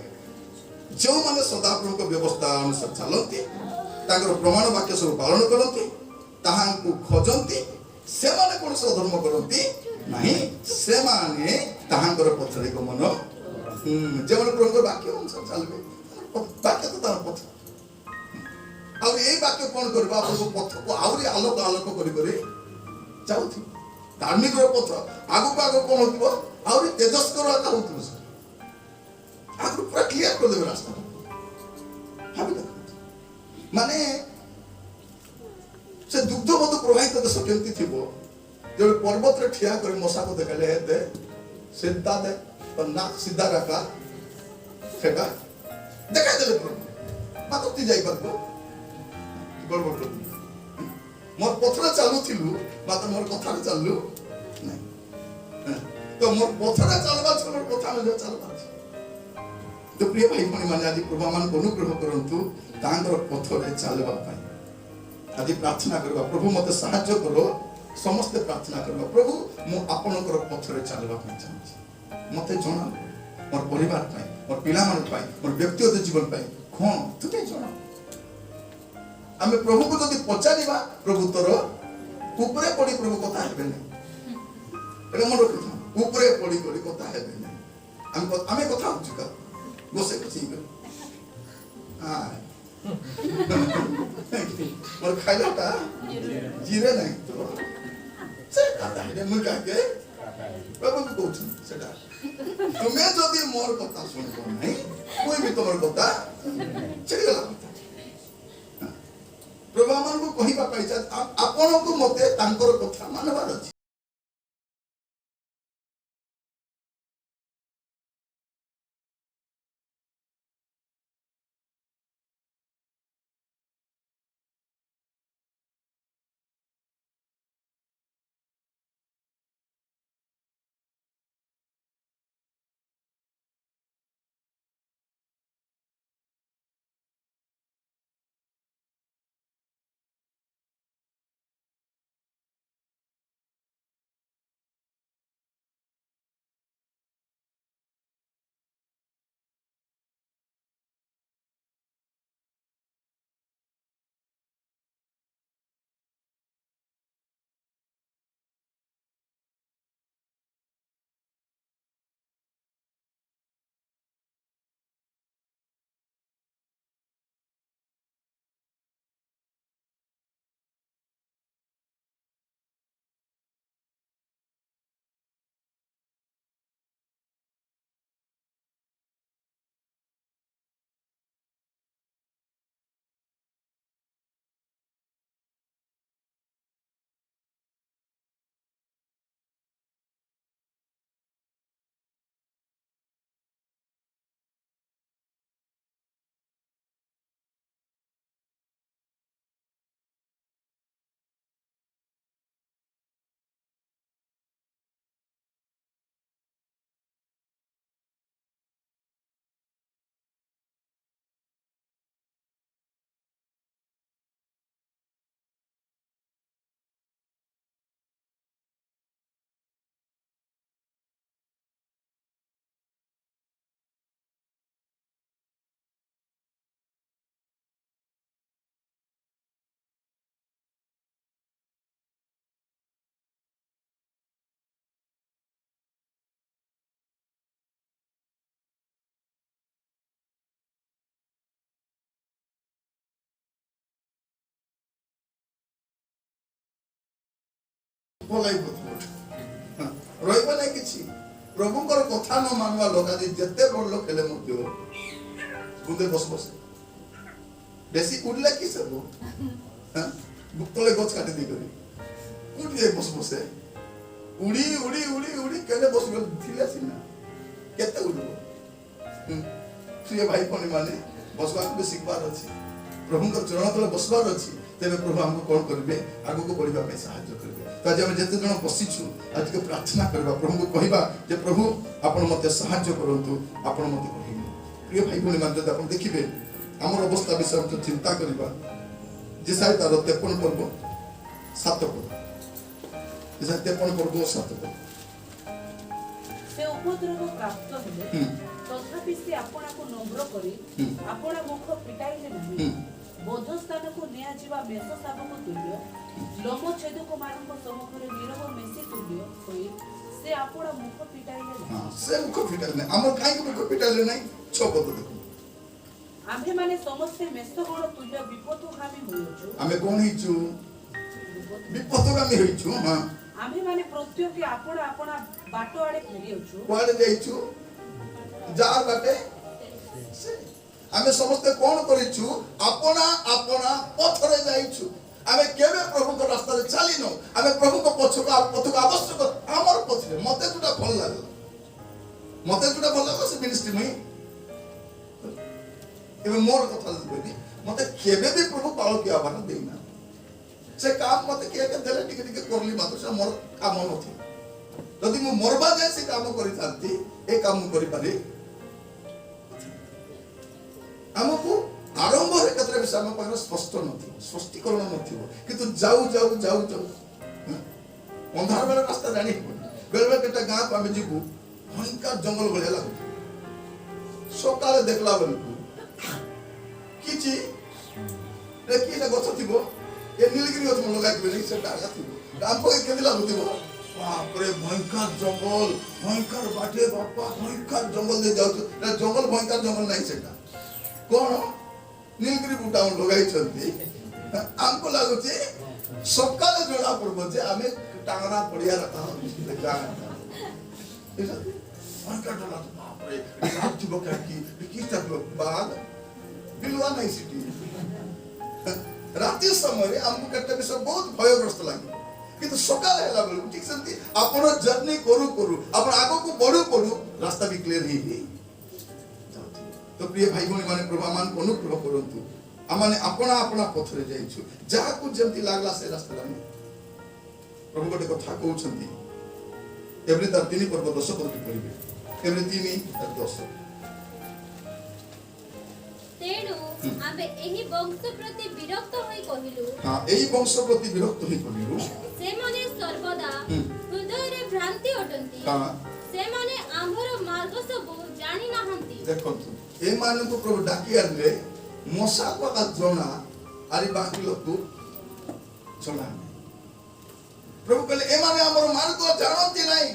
जो माने सदाप्रभु को व्यवस्था अनुसार चलती ताकर प्रमाण वाक्य सब पालन करती ताहांकु खोजंती से माने कोन से धर्म करती नहीं से माने ताहांकर पथरे को मन जे माने प्रभु वाक्य अनुसार चलबे वाक्य तो तार पथ और ए वाक्य कोन करबा प्रभु पथ को आउरी आलोक आलोक करी करी जाउथि धार्मिक पथ आगु आगु कौन होतिबो आउरी तेजस्कर आका होतिबो आगु पूरा क्लियर कर देबे रास्ता भाबी देख माने से दुग्ध मधु प्रवाहित देश केमती थिबो जे पर्वत रे ठिया कर मसा को देखले हेते सीधा दे तो नाक सीधा रखा सेटा देखा देले प्रभु बातती जाई परबो गड़बड़ कर मोर पथरे चालू थिलु मात्र मोर कथा चालू नहीं तो मोर पथरे चलबा छ मोर कथा में चलबा तो प्रिय भाई भणी माने आदि प्रभु मान को अनुग्रह करंतु तांगर पथरे चलबा पाई आदि प्रार्थना करबा प्रभु मते सहायता करो समस्त प्रार्थना करबा प्रभु मु आपनकर पथरे चलबा पाई चाहछि मते जणा मोर परिवार पाई मोर पिला मान पाई मोर व्यक्तिगत जीवन पाई कोन तुते जणा आमे प्रभु को जदि पचारिबा प्रभु तोर ऊपरे पड़ी प्रभु कथा हेबे नै एटा मन रखिथा ऊपरे पड़ी करी कथा हेबे नै आमे कथा होछु का बसे कछि कर हां मोर खाइलाटा जीरे नै तो से कथा हेबे मुई काके प्रभु को कहछु सेटा तुमे जदि मोर कथा सुनबो नै कोई भी तोर कथा चलिगला प्रभु मान को कहिबा पाइछा आपण को मते तांकर कथा मानबार अछि बोलाई बोल रहिबा नै किछि प्रभु कर कथा न मानवा लोक आज जते बड़ लोक हेले मध्य बुदे बस बस बेसी उडले कि सब हां बुतले गछ काटि दी करी उडी जाय बस बसे उडी उडी उडी उडी केने बस गल थिला सिना केते उडबो प्रिय भाई कोनी माने बसवा को सिखबार अछि प्रभु कर चरण तले बसबार अछि तेरे प्रभु हमको कौन करेंगे आगु को बढ़िया पे साहाय्य करेंगे तो आज हम जिते जन बसिछु आज के प्रार्थना करबा प्रभु को कहबा जे प्रभु आपण मते साहाय्य करंतु आपण मते कहिबे प्रिय भाई भौणी मान जब आपण देखिबे हमर अवस्था विषय हम चिंता करबा जे साय तार 53 पर्व 7 पर्व जे 53 पर्व 7 पर्व से उपद्रव प्राप्त हेले तथापि से आपना को नम्र करी आपना मुख पिटाइले नहीं बोध स्थान को निया जीवा मेष शाबक तुल्य लोम छेदक मानक सम्मुखरे नीरव मेसी तुल्य होई से आपना मुख पिटाइले नहीं हां से मुख पिटाइले हमर काई को मुख पिटाइले नहीं छपद देखो आम्भे माने समस्त मेष गण तुल्य विपदगामी होइछु आमे कोन हिचु विपदगामी होइछु हां आम्भे माने प्रत्येक आपना आपना बाटो आडे फेरियछु कोआडे जाइछु जार बाटे से आमे समस्त कोन करिछु अपना अपना पथरे जाइछु आमे केबे प्रभु को रास्ता रे चली न आमे प्रभु को पथ को आवश्यक हमर पथरे मते जुटा भल लागल से मिनिस्ट्री में एबे मोर कथा कहबी मते केबे भी प्रभु पालो के आवाना देना से काम मते के देले टिके टिके करली मात्र से मोर काम नथि यदि मु मरबा जाय से काम करि थांती ए काम करि पारे हमको आरंभ रे कतरे विषय हम पाखरे स्पष्ट नथि स्पष्टीकरण नथि किंतु जाऊ अंधार बेला रास्ता जानी बेले बेले केटा गां को हम जीबू भयंकर जंगल भले लागु सकाले देखला बेलकु किछि रे किला गछ थिबो ए नीलगिरी गछ मन लगाइ बेले से डागा थिबो गां को केदि लागुथिबो बाप रे भयंकर जंगल भयंकर बाटे बापा भयंकर जंगल दे जाउ जंगल भयंकर जंगल नहीं सेटा कोन नीलगिरी बुटा लगाई छथि हमको लागुचे सकाले जोड़ा पड़बो जे हमें टांगना पड़िया रखा देखा ऐसा भयंकर डर बाप रे रात थिबो की तक बाद बिलवा नहीं सिटी राति समय हमको कटे विषय बहुत भयग्रस्त लागे किंतु सकाले हला बेलु ठीक सेंती आपण जर्नी करू आपण आगो को बढ़ू रास्ता भी क्लियर ही तो प्रिय भाई भौणी माने प्रभु मान को अनुग्रह करंतु आमाने अपना अपना पथरे जाइछु जहा को जेमति लागला से रास्ता रे प्रभु गोटे कथा कहउछंती एवरी तार 3 पर्व 10 पद करिवे एवरी 3 तार 10 तेणु आमे एही वंश प्रति विरक्त होई कहिलु हां एही वंश प्रति विरक्त होई कहिलु से माने सर्वदा हृदय रे भ्रांति अटंती हां से माने आंभर मार्ग सब जानि नाहंती देखंतु ए माने को प्रभु डाकी आले मसा को का जोना आरी बाकी लोग को जोना प्रभु कहले ए माने हमर मार्ग जानती नाही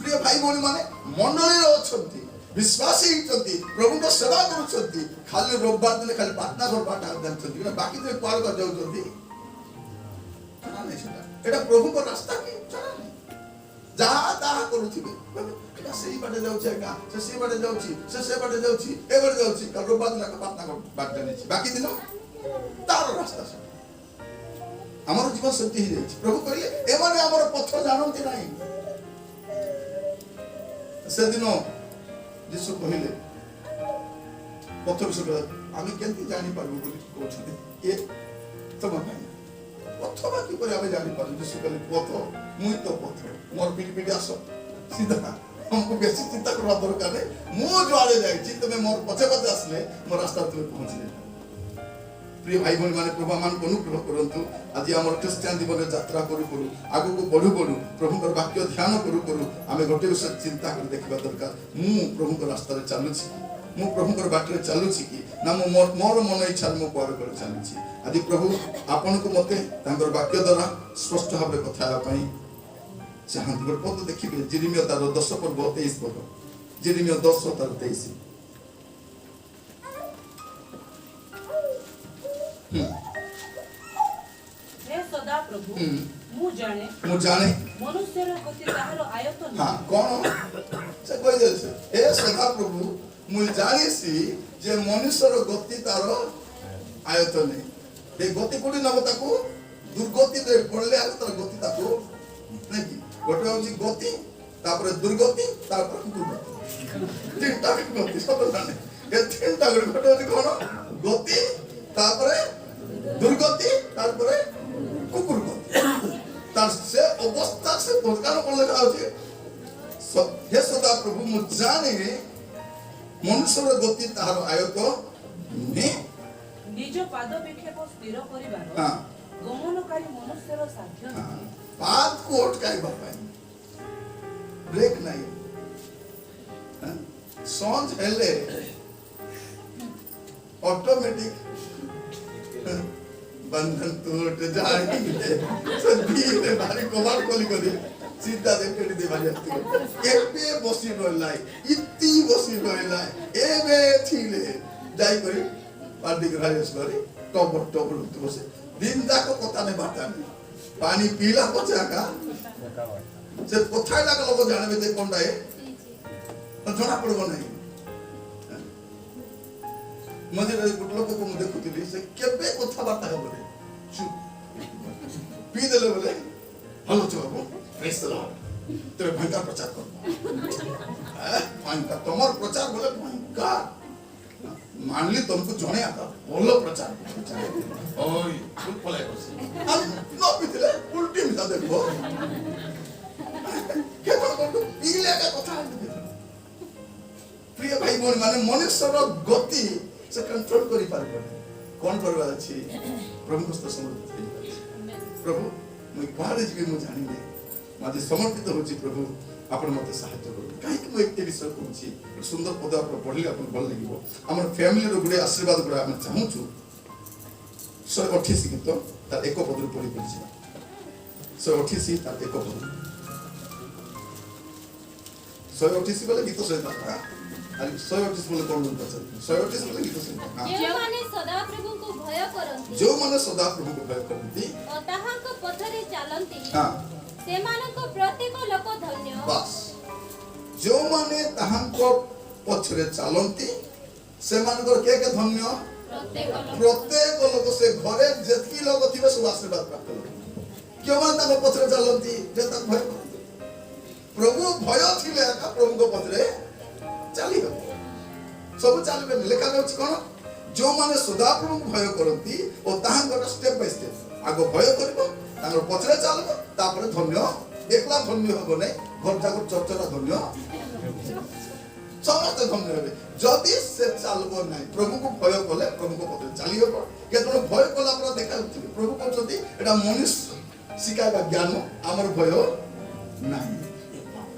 प्रिय भाई भौणी माने मंडली रे अछंती विश्वासी हिचंती प्रभु को सेवा करूछंती खाली रविवार दिन खाली पाटना घर पाटा जानछंती ना बाकी दिन पार कर जाउछंती जाना नहीं सेटा एटा प्रभु को रास्ता की जाना नहीं जहा ता करूथिबे एटा सही बाटे जाउछि का से बाटे जाउछि से बाटे जाउछि ए बाटे जाउछि कल रविवार दिन का पाटना घर बाटे नहीं बाकी दिन तार रास्ता से हमर जीवन सत्य ही जाइछि प्रभु कहले ए माने हमर पथ जानंती नाही से दिनो यीशु कहले पथ विषय आमे केंति जानि पारबो बोली कहछथि ए तम भाई पथ बाकी पर आमे जानि पारबो यीशु कहले पथ मुई तो पथ मोर पीठी आसो सीधा हमको बेसी चिंता करवा दरकार नहीं मु जुआड़े जाइछि तमे मोर पछे पछे आसले मोर रास्ता तुमे पहुंच जाय प्रिय भाई भौणी माने प्रभु मान को अनुग्रह करंतु आज हमर क्रिश्चियन जीवन यात्रा करू आगु को बढ़ू प्रभु को वाक्य ध्यान करू आमे गोटे विषय चिंता कर देखबा दरकार मु प्रभु को रास्ता रे चालुछि मु प्रभु को बाट रे चालुछि कि ना मोर मन इच्छा मु पर कर चालुछि आदि प्रभु आपन को मते तांकर वाक्य द्वारा स्पष्ट भाबे कथा पई चाहंती गोटे पद देखिबे जेरेमिया तार 10 पर्व 23 पद जेरेमिया 10 तार 23 हे सदा प्रभु मु जाने मनुष्य रो गति ताहार आयतन हां कोन से कोइ दे छै हे सदा प्रभु मु जानिसी जे मनुष्य रो गति तार आयतन ए गति कोडी नब ताको दुर्गति रे पड़ले आ तार गति ताको नहीं गोटे होची गति तापर दुर्गति तापर दुर्गति तीनटा गति सब जाने ए तीनटा गोटे होची कोन गति तापर দুর্গতি তারপরে কুকুর গতি তার সে অবস্থা সে বদকানো কোন লেখা আছে হে সদা প্রভু মু জানে মনুষ্যর গতি তাহার আয়ত নে নিজ পাদ বিক্ষেপ ସ୍ଥିର କରିବାର হ্যাঁ ଗମନକାରୀ ମନୁଷ୍ୟର ସାଧ୍ୟ ନାହିଁ पाद को अटकाइबा पाए ब्रेक नहीं सॉन्ज हेले ऑटोमेटिक बंधन टूट जाएंगे धीरे भारी कबाड़ खोली कर सीधा देख दे भारी आती एबे बसी रहलाई इत्ती बसी रहलाई एबे थिले जाई करी पार्टी ग्राहस करी टॉपर टॉपर उठ बसे दिन जाक कथा ने बाता नहीं पानी पीला पचे आका से कोथाय लाग लोग जानबे ते कोनटा है जणा पड़बो नहीं मजे गुट लोग को मु देखुतिली से केबे कथा बाता हे बोले चुप पी देले बोले हेलो चलो प्रेस द लॉर्ड तेरे भयंकर प्रचार कर भयंकर तमर प्रचार बोले भयंकर मानली तुमको जणे आता बोलो प्रचार ओय फुल पलाय करसे हम नो पितले उल्टी मिला देखो के तो पीले का कथा प्रिय भाई बोल माने मनुष्यर गति से कंट्रोल करि पारबो कोन करबा अछि प्रभु को समर्पित प्रभु मैं बाहर जी मु जानि नै माजे समर्पित होछि प्रभु आपण मते सहायता करू काहे कि मैं एकटे विषय कहूछि सुंदर पद आपण पढिले आपण भल लागिवो हमर फैमिली रो गुडे आशीर्वाद गुडा हम चाहूछु 128 गीत तार एक पद रो पढि पढि 128 तार एक पद 128 बोले गीत सहित अरे 128 बोले कोन बोलता 128 बोले गीत सहित जो माने सदा प्रभु को भय करंती जो माने सदा प्रभु को भय करंती और ताहाक पथरे चालंती हां सेमानक प्रत्येक लोक धन्य बस जो माने ताहाको पछरे चालंती सेमानकर के धन्य प्रत्येक लोक से घरे जतकी लोक थिबे सब आशीर्वाद प्राप्त हो क्यों माने ताको पछरे चालंती जे तक भय करंती प्रभु भय थिले का प्रभु को पछरे चाली हो सब चालबे लेखा अछि कोन जो माने सदा प्रभु भय करंती ओ ताहांकर स्टेप बाय स्टेप आगो भय करबो तांगर पछरे चालबो तापर धन्य एकला धन्य होबो नै घर जाको चर्चरा धन्य समस्त धन्य होबे जदि से चालबो नै प्रभु को भय कले प्रभु को पछरे चाली होबो केतनो भय कला पर देखा प्रभु कहते एटा मनुष्य शिकायबा ज्ञान हमर भय नाही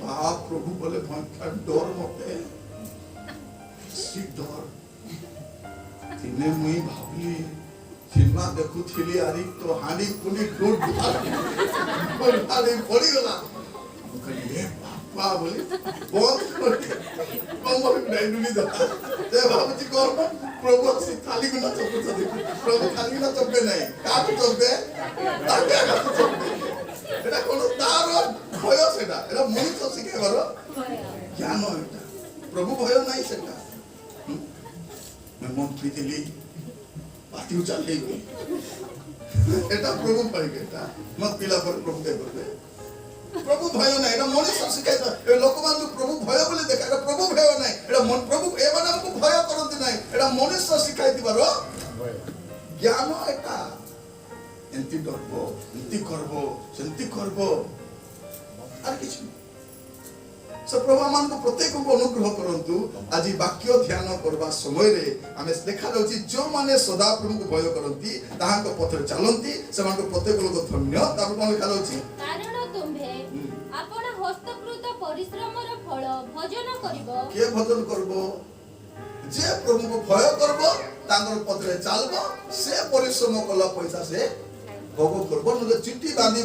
बाप प्रभु बोले भयंकर डर मते सी डर तिने मुई भाबली सिनेमा देखु थिली आरी तो हाडी कुनी डोर पर आरे पड़ी गला कहले बापा बोले बहुत कमर डाइडुनी दता ते भाबती कोन प्रभु से खाली गुना चपचा देखु प्रभु खाली गुना चपके नाही काट चपके ताके काट चपके एटा कोन तारो भय सेटा एटा मनुष्य सिखे गर ज्ञान एटा प्रभु भय नाही सेटा मैं मन प्रीतिली पाती चलले गई एटा प्रभु भय केटा मत पिला पर प्रभु के करबे प्रभु भय नाही एटा मनुष्य सिखाय ए लोकमान जो प्रभु भय बोले देखा एटा प्रभु भय नाही एटा मन प्रभु ए माने हमको भय करंती नाही एटा मनुष्य सिखाय दिबार ज्ञान एटा एंती डरबो एंती करबो आर किछ सब प्रभु मान को प्रत्येक को अनुग्रह करंतु आज वाक्य ध्यान करबा समय रे हमें देखा जाउची जो माने सदा प्रभु को भय करंती ताहा को पथरे चलंती समान को प्रत्येक लोग धन्य तापर कोन लिखा जाउची कारण तुम्हे आपण हस्तकृत परिश्रमर फल भजन करिवो के भजन करबो जे प्रभु को भय करबो तांगर पथरे चलबो से परिश्रम कला पैसा से भोग करबो न चिट्ठी बांधी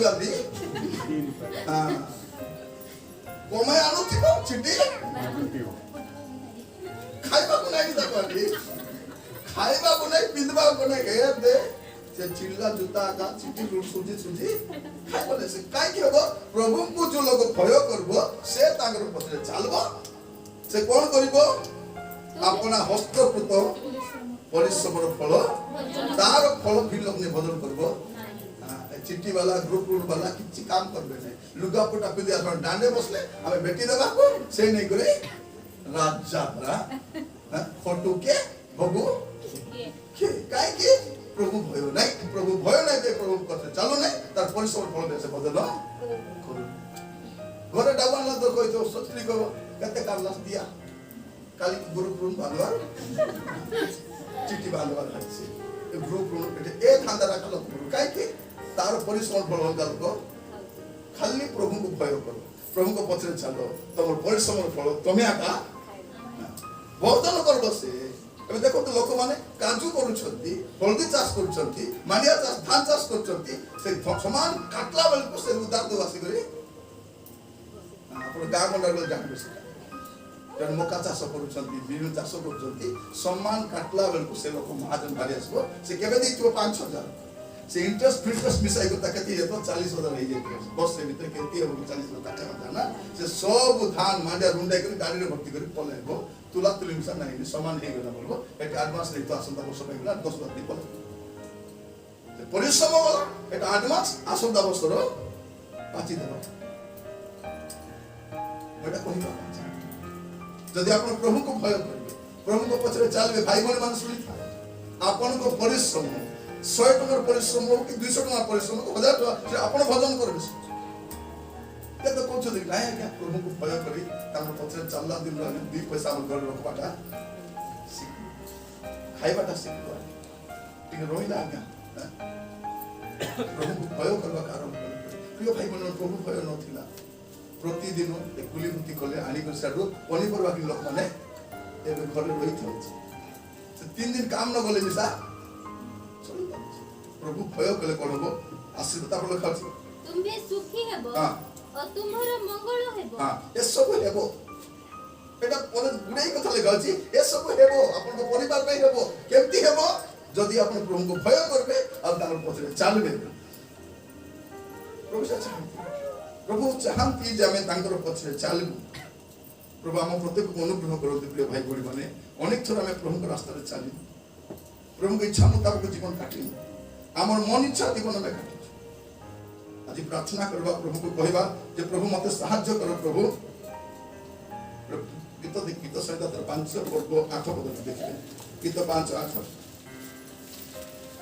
हां कोमे आनु थिबो चिट्ठी खाइबा को नाही दबाली खाइबा को नाही पिंदबा को नाही हे दे से चिल्ला जूता का चिट्ठी लूट सुजी खाइबो से काई के हो प्रभु को जो लोग भय करबो से तांगर पथरे चलबो से कोन करबो अपना हस्तकृत परिश्रमर फल तार फल भी लोग ने बदल करबो चिट्ठी वाला ग्रुप वाला किछि काम करबे नै लुगा पटा पिदे अपन डांडे बसले हमें बेटी देबा को से नै करे रात जात्रा फोटो के भगु के काई के প্রভু ভয় নাই প্রভু ভয় নাই যে প্রভু কথা চালু নাই তার পরিশ্রম ফল দেশে বদল করুন ঘরে ডাবান না তো কইতো সত্যি কো কতে কারলাস দিয়া কালি গুরু প্রভু ভালোয়ার চিঠি ভালোয়ার আছে গ্রুপ এটা এ ঠান্ডা রাখলো কাই কি তার পরিশ্রম ফল গল্প খালি প্রভুকে ভয় করো প্রভুকে পছরে চালো তোমার পরিশ্রমের ফল তুমি আকা বর্ধন করব সে ଏବେ ଦେଖନ୍ତୁ ଲୋକମାନେ କାଜୁ କରୁଛନ୍ତି ହଳଦୀ ଚାଷ କରୁଛନ୍ତି ମାଣ୍ଡିଆ ଚାଷ ଧାନ ଚାଷ କରୁଛନ୍ତି ସେ ସମାନ କାଟିଲା ବେଳକୁ ସେ ଉଦାର ଦେବ ଆସିକରି ଆପଣ ଗାଁ ଗଣ୍ଡାରେ ଜାଣିବେ ସେଟା ଜଣେ ମକା ଚାଷ କରୁଛନ୍ତି ବିରି ଚାଷ କରୁଛନ୍ତି ସମାନ କାଟିଲା ବେଳକୁ ସେ ଲୋକ ମହାଜନ ବାହାରି ଆସିବ ସେ କେବେ ଦେଇଥିବ 5,000 ସେ ଇଣ୍ଟରେଷ୍ଟ ଫିଣ୍ଟରେଷ୍ଟ ମିଶାଇକି ତା କେତେ ହେଇଯିବ 40,000 ହେଇଯାଇଥିବ ବର୍ଷେ ଭିତରେ କେତେ ହେବ 40,000 ଟଙ୍କା ନା ସେ ସବୁ ଧାନ ମାଣ୍ଡିଆ ରୁଣ୍ଡାଇ କରି ଗାଡ଼ିରେ ଭର୍ତ୍ତି କରି ପଳାଇବ तुला तुली मिसा नाही समान हे गेला बोलबो एक एडवांस रेट आसंता वर्ष पहिला 10 लाख दी पले ते परिश्रम वाला एक एडवांस आसंता वर्ष रो पाची देबो बेटा कहिबा जदि आपण प्रभु को भय करबे प्रभु को पछरे चालबे भाई बहन मान सुनी आपण को परिश्रम 100 टका परिश्रम हो कि 200 टका परिश्रम हो 1000 टका आपण भजन करबे କେତେ କହୁଛନ୍ତି ନାଇଁ ଆଜ୍ଞା ପ୍ରଭୁଙ୍କୁ ଭୟ କରି ତାଙ୍କ ପଛରେ ଚାଲିଲା ଦିନ ଦୁଇ ପଇସା ଆମ ଘରେ ରଖବାଟା ଖାଇବାଟା ଶିଖିବା ଟିକେ ରହିଲା ଆଜ୍ଞା ପ୍ରଭୁଙ୍କୁ ଭୟ କରିବାକୁ ଆରମ୍ଭ କଲେ ପ୍ରିୟ ଭାଇ ମାନଙ୍କ ପ୍ରଭୁ ଭୟ ନଥିଲା ପ୍ରତିଦିନ ଗୁଲିବୁତି କଲେ ଆଣିକରି ସିଆଡୁ ପନିପରିବା କି ଲୋକମାନେ ଏବେ ଘରେ ରହିଥାଉଛି ସେ 3 ଦିନ କାମ ନ ଗଲେ ମିଶା ଚଳିପାରୁଛି ପ୍ରଭୁ ଭୟ କଲେ କଣ ହବ ଆଶୀର୍ବାଦ ଆପଣ ଲେଖାଉଛି ତୁମେ ସୁଖୀ ହେବ ଓ ତୁମର ମଙ୍ଗଳ ହେବ ଏ ସବୁ ହେବ এটা পরে গুড়াই কথা লেখা আছে এ সব হেব আপনার পরিবার পাই হেব কেমতি হেব যদি আপনি প্রভুকে ভয় করবে আর তার পথে চালবে প্রভু চাহান্তি যে আমি তাঙ্কর পথে চালবু প্রভু আম প্রত্যেক অনুগ্রহ করতে প্রিয় ভাই ভরি মানে অনেক থর আমি প্রভুଙ୍କ রাস্তায় চালি প্রভুଙ୍କ ইচ্ছা মুতাবক জীবন কাটি আমার মন ইচ্ছা জীবন আমি কাটি আজি প্রার্থনা করবা প্রভুকে কহিবা যে প্রভু মতে সাহায্য করো প্রভু গীত সহিত 5 পর্ব 8 পদ দেখবে গীত 5:8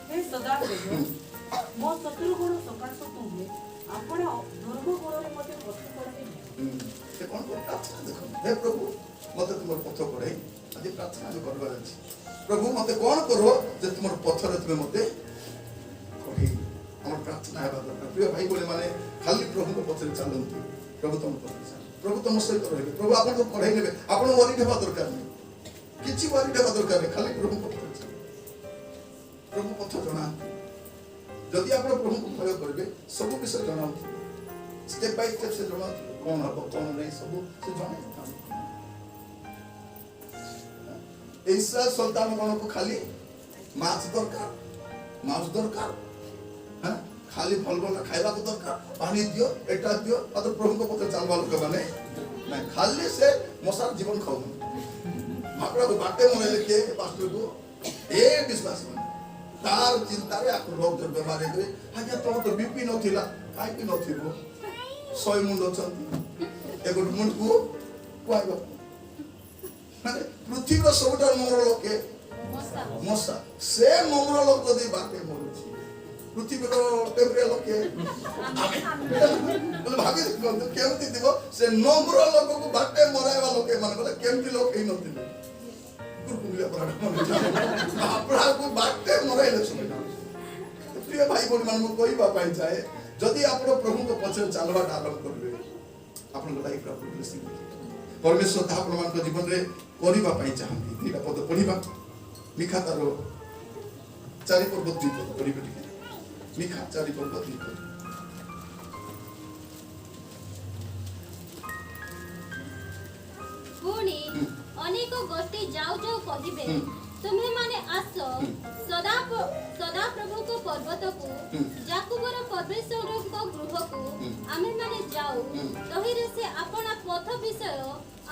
हे सदा प्रभु मो शत्रु गुण सकाश तुमे आपण धर्म गुणरे मते पथ पढे से कोन प्रार्थना देखो हे प्रभु मते तुमर पथ पढे आज प्रार्थना जो करबा अछि प्रभु मते कोन करो जे तुमर पथरे तुमे मते पढे हमर प्रार्थना हेबा दरकार प्रिय भाई बोले माने खाली प्रभु को पथरे चलंतु प्रभु तुम पथरे चल प्रभु तुम सहित रहे प्रभु आपन को पढाई नेबे आपन वरी हेबा दरकार नै किछि वरी हेबा दरकार नै खाली प्रभु को पथरे चल प्रभु पथ जणा जदि आपण प्रभु को भय करबे सब विषय जणा स्टेप बाय स्टेप से जणा कोन हबो कोन नै सब से जणा इस्राएल सल्तान को खाली माछ दरकार हां खाली फल बना खाइबा को दरकार पानी दियो एटा दियो और प्रभु को पत्र चलवा लोक माने ना खाली से मसार जीवन खाऊ भाकरा को बाटे मने लेके पास्टर को ए विश्वास माने तार चिंता रे आप रोग जब बीमार हे आज्ञा तो बीपी नथिला काई की नथिबो 100 मुंड छथि एगो मुंड को कोइबो माने पृथ्वी रो सबटा मोर लोके मसा से मोर लोक जदी बाटे मोरुछि पृथ्वी रो टेम्परे लोके बोले भागे केमति दिबो से नोमरो लोक को बाटे मरायवा लोके माने बोले केमति लोक हे नथिले अपना को बाटे मराइले सुने प्रिय भाई बोल मन को कोई बापा चाहे जदि आपण प्रभु को पछे चलबा आरंभ करबे आपण लाइफ रा ब्लेसिंग परमेश्वर ता आपण मान को जीवन रे करिबा पई चाहंती एटा पद पढिबा लिखा तारो चारि पर्वत दुई पद पढिबे ठीक लिखा चारि पर्वत दुई पद पुणी अनेक गोष्ठी जाऊ जाऊ कहिबे तुम्हे माने आस सदा प्रभु को पर्वत को याकूबर परमेश्वर को गृह को आमे माने जाऊ तहिरे से अपना पथ विषय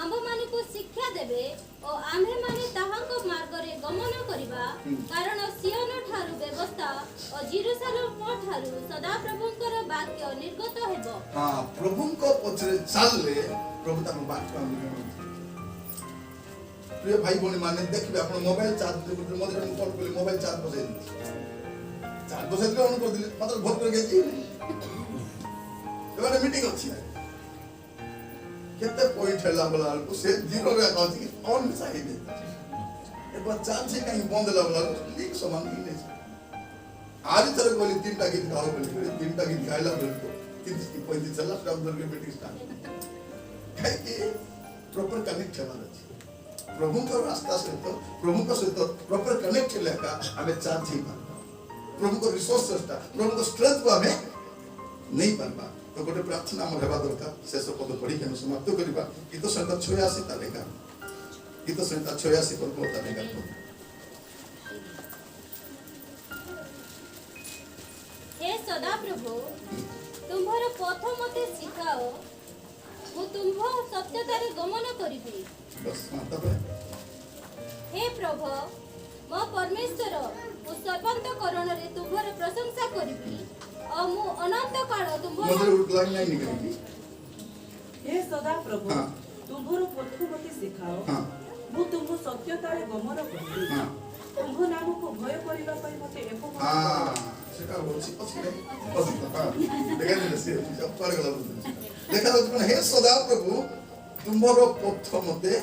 आम माने को शिक्षा देबे और आमे माने ताहाको मार्ग रे गमन करिबा कारण सियन ठारू व्यवस्था और जेरूशलेम ठारू सदा प्रभुकर वाक्य निर्गत हेबो हां प्रभु को पछरे चलले प्रभु तार वाक्य प्रिय भाई बोली माने देखबे अपन मोबाइल चार्ज मधुर कॉल करले मोबाइल चार्ज बजाई 4 ବର୍ଷ ହେଲେ ଅନ୍ କରିଦେଲେ ମାତ୍ର ଭୋଟ କରି ଯାଇଛି ଏମାନେ ମିଟିଂ ଅଛି କେତେ ପଏଣ୍ଟ ହେଲା ବେଳକୁ ସେ ଜିରୋରେ ଅଛି କି ଅନ୍ ସାଇଡ୍ একবার চান্সে কাই বন্ধ লাগলা লিক সমান নেই আরি তরে বলি তিনটা গীত গাও বলি তিনটা গীত গাইলা বলি তিন পয়দি চলা সব ধরে মিটিং স্টার্ট কাই কি প্রপার কানেক্ট হবার আছে প্রভুଙ୍କର ରାସ୍ତା ସହିତ ପ୍ରଭୁଙ୍କ ସହିତ ପ୍ରପର କନେକ୍ଟ ହେଲେ ଏକା ଆମେ ଚାର୍ଜ ହେଇପାରିବା ପ୍ରଭୁଙ୍କ ରିସୋର୍ସଟା ପ୍ରଭୁଙ୍କ ଷ୍ଟ୍ରେଂଥକୁ ଆମେ ନେଇପାରିବା ତ ଗୋଟେ ପ୍ରାର୍ଥନା ଆମର ହେବା ଦରକାର ଶେଷ ପଦ ପଢ଼ିକି ଆମେ ସମାପ୍ତ କରିବା ଗୀତ ସଂହିତା 86 ତା ଲେଖା गीत संहिता 86 पर होता है हे सदा प्रभु तुम्हार पथ मते शिखाओ मु तुम्ह सत्यतार गमन करिबी बस तब हे प्रभु मो परमेश्वर मु सर्वंतकरण रे तुम्हार प्रशंसा करिबी और मु अनंत काल तुम्हार मुझे उठ लाइन नहीं निकलेगी हे सदा प्रभु हाँ। तुम्हार पथ मते सिखाओ हां मु तुम सत्यतारे गमन करिबी हां तुम नाम को भय करिबा पई मते एको हां सेटा होछि अछि हां देखा नहीं से सब पर गला देखा तो कौन हे सदा प्रभु तुमरो पथ मते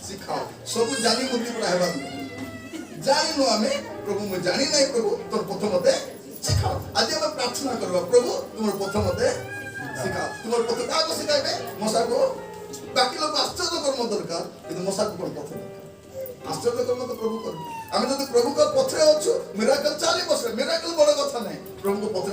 सिखाओ सब जानी मुक्ति पढ़ाइबा जानी नो हमें प्रभु मैं जानी नहीं प्रभु तोर पथ मते सिखाओ आज हम प्रार्थना करबा प्रभु तुमरो पथ मते सिखाओ तुमरो पथ का को सिखाइबे मसा को बाकी लोग आश्चर्य कर्म दरकार किंतु मसा को पथ दरकार आश्चर्य कर्म तो प्रभु कर आमे जदि प्रभु का पथरे अछु मिराकल चाली बस मिराकल बड़ कथा नहीं प्रभु को पथ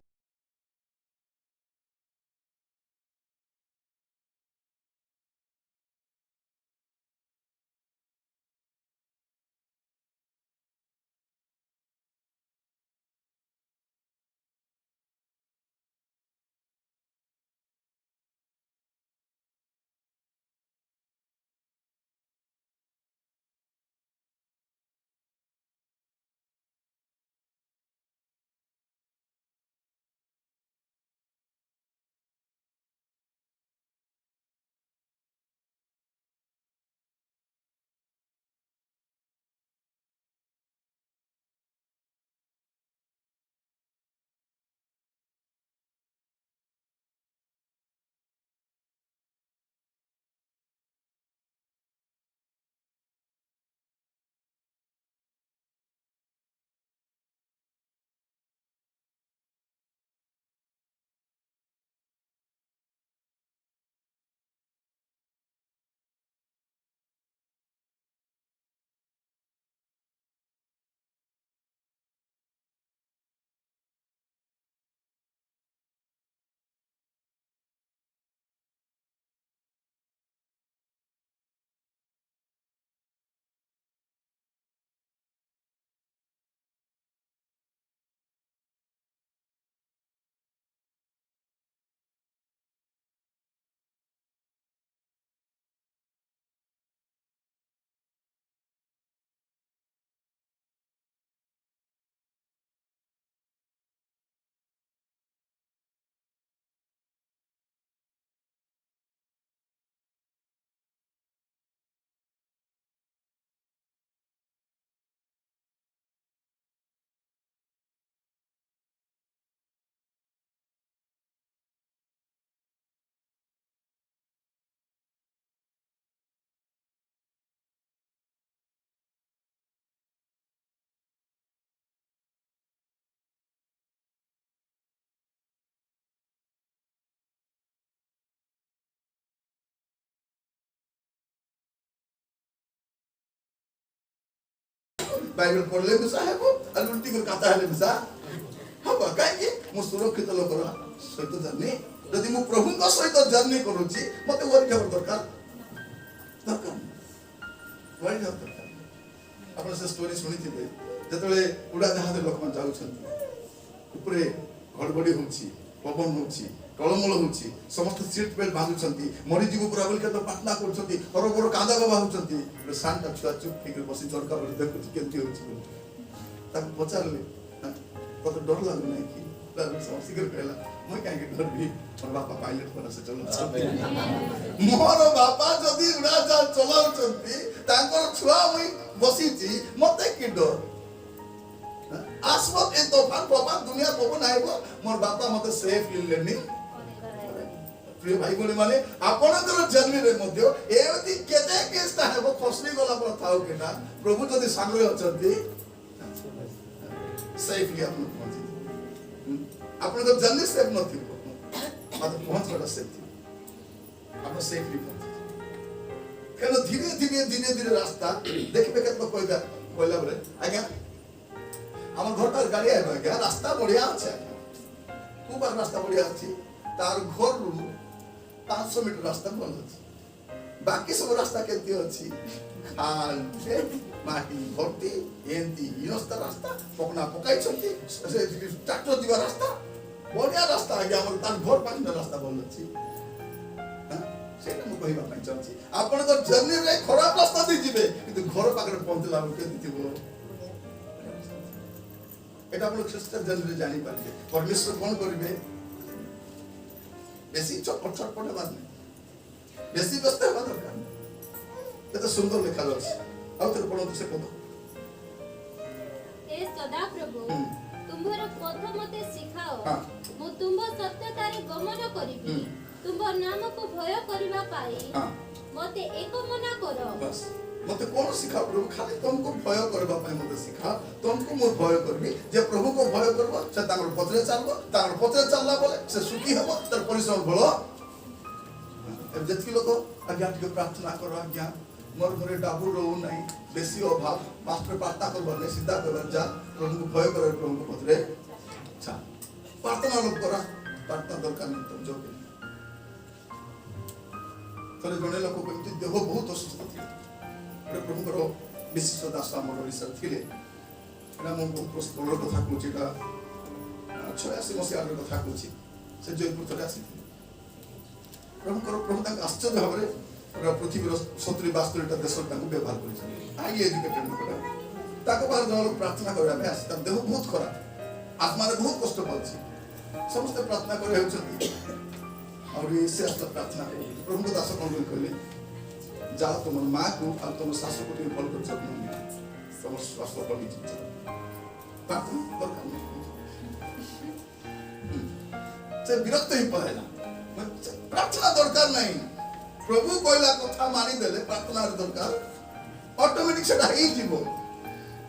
बाइबल पढ़ले भी साहेब और उल्टी कर खाता है मिसा हम काहे कि मु सुरक्षित लोकर सहित जर्नी यदि मु प्रभु का सहित जर्नी करूची मते वरी खबर दरकार दरकार वरी खबर दरकार आपण से स्टोरी सुनी थिबे जतले उड़ा जहाज लोक मन जाउ छथि ऊपरे गड़बड़ी होची पवन होची टळमळ होची समस्त सीट बेल्ट बांधु छथि मरि जीव पूरा बोल के तो पाटना कर छथि और बड़ कांदा बाबा हो छथि शांत छुआ चुप ठीक बसी झरका बोली देखु केंती होची ताक पचारले कत डर लागु नै कि समस्या कर कहला मैं काहे के डर भी मोर बापा पायलट पर से चलो मोर बापा जदी उड़ा जहाज चलाउ छथि तांकर छुआ मुई बसी छी मते कि डर आसबो ए तोफान पवन दुनिया पवन आइबो मोर बापा मते सेफ लेनी प्रिय भाई बोले माने आपनकर जर्नी रे मध्य एवती केते केसटा हेबो खसली गला पर थाउ केना प्रभु जदी सामने अछंती सेफली आपन पहुंची आपनकर जर्नी सेफ नथि मात्र पहुंचला सेफ थी आपन सेफली पहुंची केनो धीरे धीरे रास्ता देखबे केतलो कहला बोले आज्ञा हमर घर पर गाड़ी आइबा आज्ञा रास्ता बढ़िया আছে खूब रास्ता बढ़िया अछि तार घर रु 500 मीटर रास्ता बंद अछि बाकी सब रास्ता केते अछि खाल से माटी भर्ती एंती रास्ता पकना पकाई छथि से ट्रैक्टर दिवा रास्ता बढ़िया रास्ता आज्ञा हमर तार घर पाखना रास्ता बंद अछि सेटा मु कहिबा ପାଇଁ चाहछि आपण तो जर्नी रे खराब रास्ता दे जिवे किंतु घर पाखरे पहुंचला के दिथिबो এটা आपण খ্রিস্টান জর্নি জানি পারবে परमेश्वर কোন করিবে বেশি চটপট বাদ নাই বেশি ব্যস্ত হওয়া দরকার নাই এটা সুন্দর লেখা আছে ଆଉ ଥରେ ପଢନ୍ତୁ ସେ ପଦ हे सदा प्रभु तुम्हारा पथ मते सिखाओ हाँ। मु तुम सत्यतारे गमन करिबी तुम नाम को भय करबा पाई हाँ। मते एक मना करो बस मते कोन सिखा प्रभु खाली तुमको भय करबा ପାଇଁ मते सिखा तुमको मु भय करबी जे प्रभु को भय करबो से तांगर पथरे चलबो तांगर पथरे चलला बोले से सुखी हेबो तर परिश्रम बलो अब जति लोक आज्ञा के प्रार्थना करो आज्ञा मोर घरे डाबू रहू नहीं बेसी अभाव मास्टर प्रार्थना करबो ने सीधा करबा जा प्रभु को भय करे प्रभु को पथरे अच्छा प्रार्थना लोक करा प्रार्थना दरकार नहीं तुम जो थले जने लोक को देह बहुत असुस्थ थी प्रभु करो विशिष्ट दास आम ओडिसा थिले एना मन को प्रस्तोर कथा कोचिटा 86 मसिया रे कथा कोची से जयपुर तले आसी प्रभु तक आश्चर्य भाबरे पूरा पृथ्वीर 70 72 देश ताको व्यवहार करिछ हाईली एजुकेटेड लोकटा ताको बार जन प्रार्थना करबा में आसी त देह बहुत खराब आत्मा रे बहुत कष्ट पाउछि समस्त प्रार्थना करे हेउछथि और से आस्था प्रार्थना प्रभु को दास कौन कहले जाओ तुम माँ को और तुम सासू को भल कर जत्न नियो तुम स्वास्थ्य बनी प्रार्थना दरकार से विरक्त ही पड़ेगा प्रार्थना दरकार नहीं प्रभु कहला कथा मानि देले प्रार्थना दरकार ऑटोमेटिक सेटा ही जीवो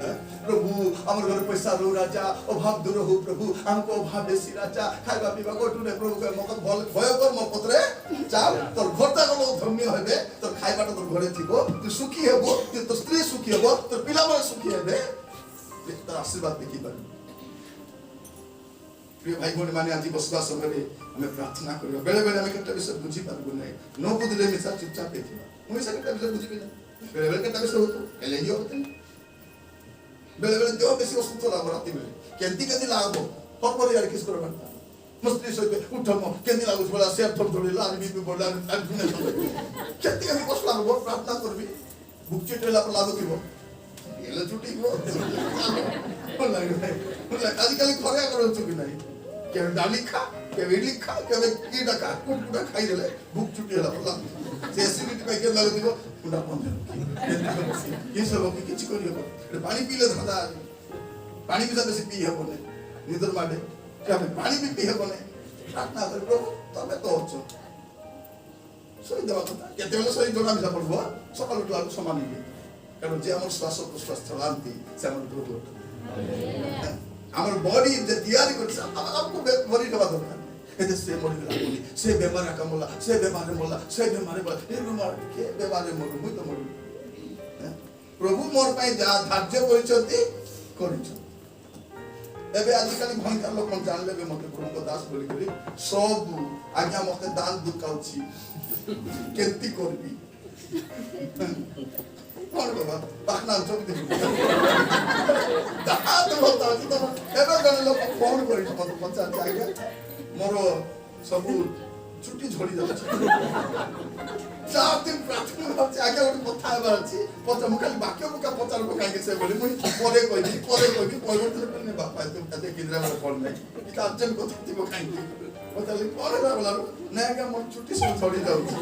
प्रभु हमर घर पैसा रो राजा अभाव दूर हो प्रभु हमको अभाव बेसी राजा खाइबा पीबा गोटुने प्रभु के मकत भय कर म पत्रे चाल तोर घरता गलो धन्य हेबे तोर खाइबाटा तोर घरे थिबो तू सुखी हेबो तोर स्त्री सुखी हेबो तोर पिला मन सुखी हेबे तोर आशीर्वाद देखि पाबी प्रिय भाई बहन माने आज बसवा समय हमें प्रार्थना करियो बेले बेले हमें केटा विषय बुझी पाबो नै न बुझले मिसा चुपचाप देखिबा मुई से केटा विषय बुझी बिना बेले बेले केटा विषय होतो एले हियो होते बेले बेले देव बेसी असुस्थ लागो राती बेले केंती लागो पर पर यार किस करबा मस्ती सोते उठम केंती लागो बोला सेफ थोड़ थोड़ी लाल बीपी बोला अनफिने केंती कष्ट लागो प्रार्थना करबी बुक चिटेला पर लागो थिबो एले छुटी गो बोला आजकल घरे करो छु कि नहीं के डाली खा के इडली खा के कीड़ा खा कुटा खाई देले भूख छुटी होला बोला से एसिडिटी पे के लागो दिबो कुटा बंद ये सब की किछ करियो पानी पीले धंदा पानी भी बेसी पी हेबो ने निदर माडे के हम पानी भी पी हेबो ने प्रार्थना कर प्रभु तबे तो होचो सोई देवा कथा केते बेले सोई जोड़ा मिसा पड़बो सकाल उठला समान नहीं कारण जे हमर श्वास प्रश्वास चलांती से हमर प्रभु हमर बॉडी जे तैयारी करछ हमको बॉडी दबा दरकार एते से मरि लागली से बेमार कमला से बेमार मोला से बेमार बोला ए बेमार के बेमार मोर मुई तो मरि प्रभु मोर पई जा धार्य करिसथि करिछ एबे आजिकली भयंकर लोक मन जानले बे मते प्रभु को दास बोली करी सब आज्ञा मते दान दुकाउछि केति करबी कौन बाबा पाखना चोक दे दात बोलता है तो एबे गन लोक फोन करी मते पचा जागे मोर सब छुट्टी झोड़ी जाଉଛି चार दिन प्रार्थना होଉଛି आगे ଗୋଟେ କଥା ହେବାର ଅଛି ପଚ ମୁଁ ଖାଲି ବାକ୍ୟ ମୁକା ପଚାରକୁ କାହିଁକି ସେ ବୋଲି ମୁଁ ପରେ କହିବି ପରିବର୍ତ୍ତନ କରିନି ବାପା ତୁ କେତେ କିନ୍ଦ୍ରା ମୋର ଫୋନ ନାହିଁ କି ଅର୍ଜନ କଥା ଥିବ କାହିଁକି ପଚାରିଲି କଣ ହେଲା ବୋଲା ନା ଆଜ୍ଞା ମୋର ଛୁଟି ସବୁ ଝଡ଼ି ଯାଉଛି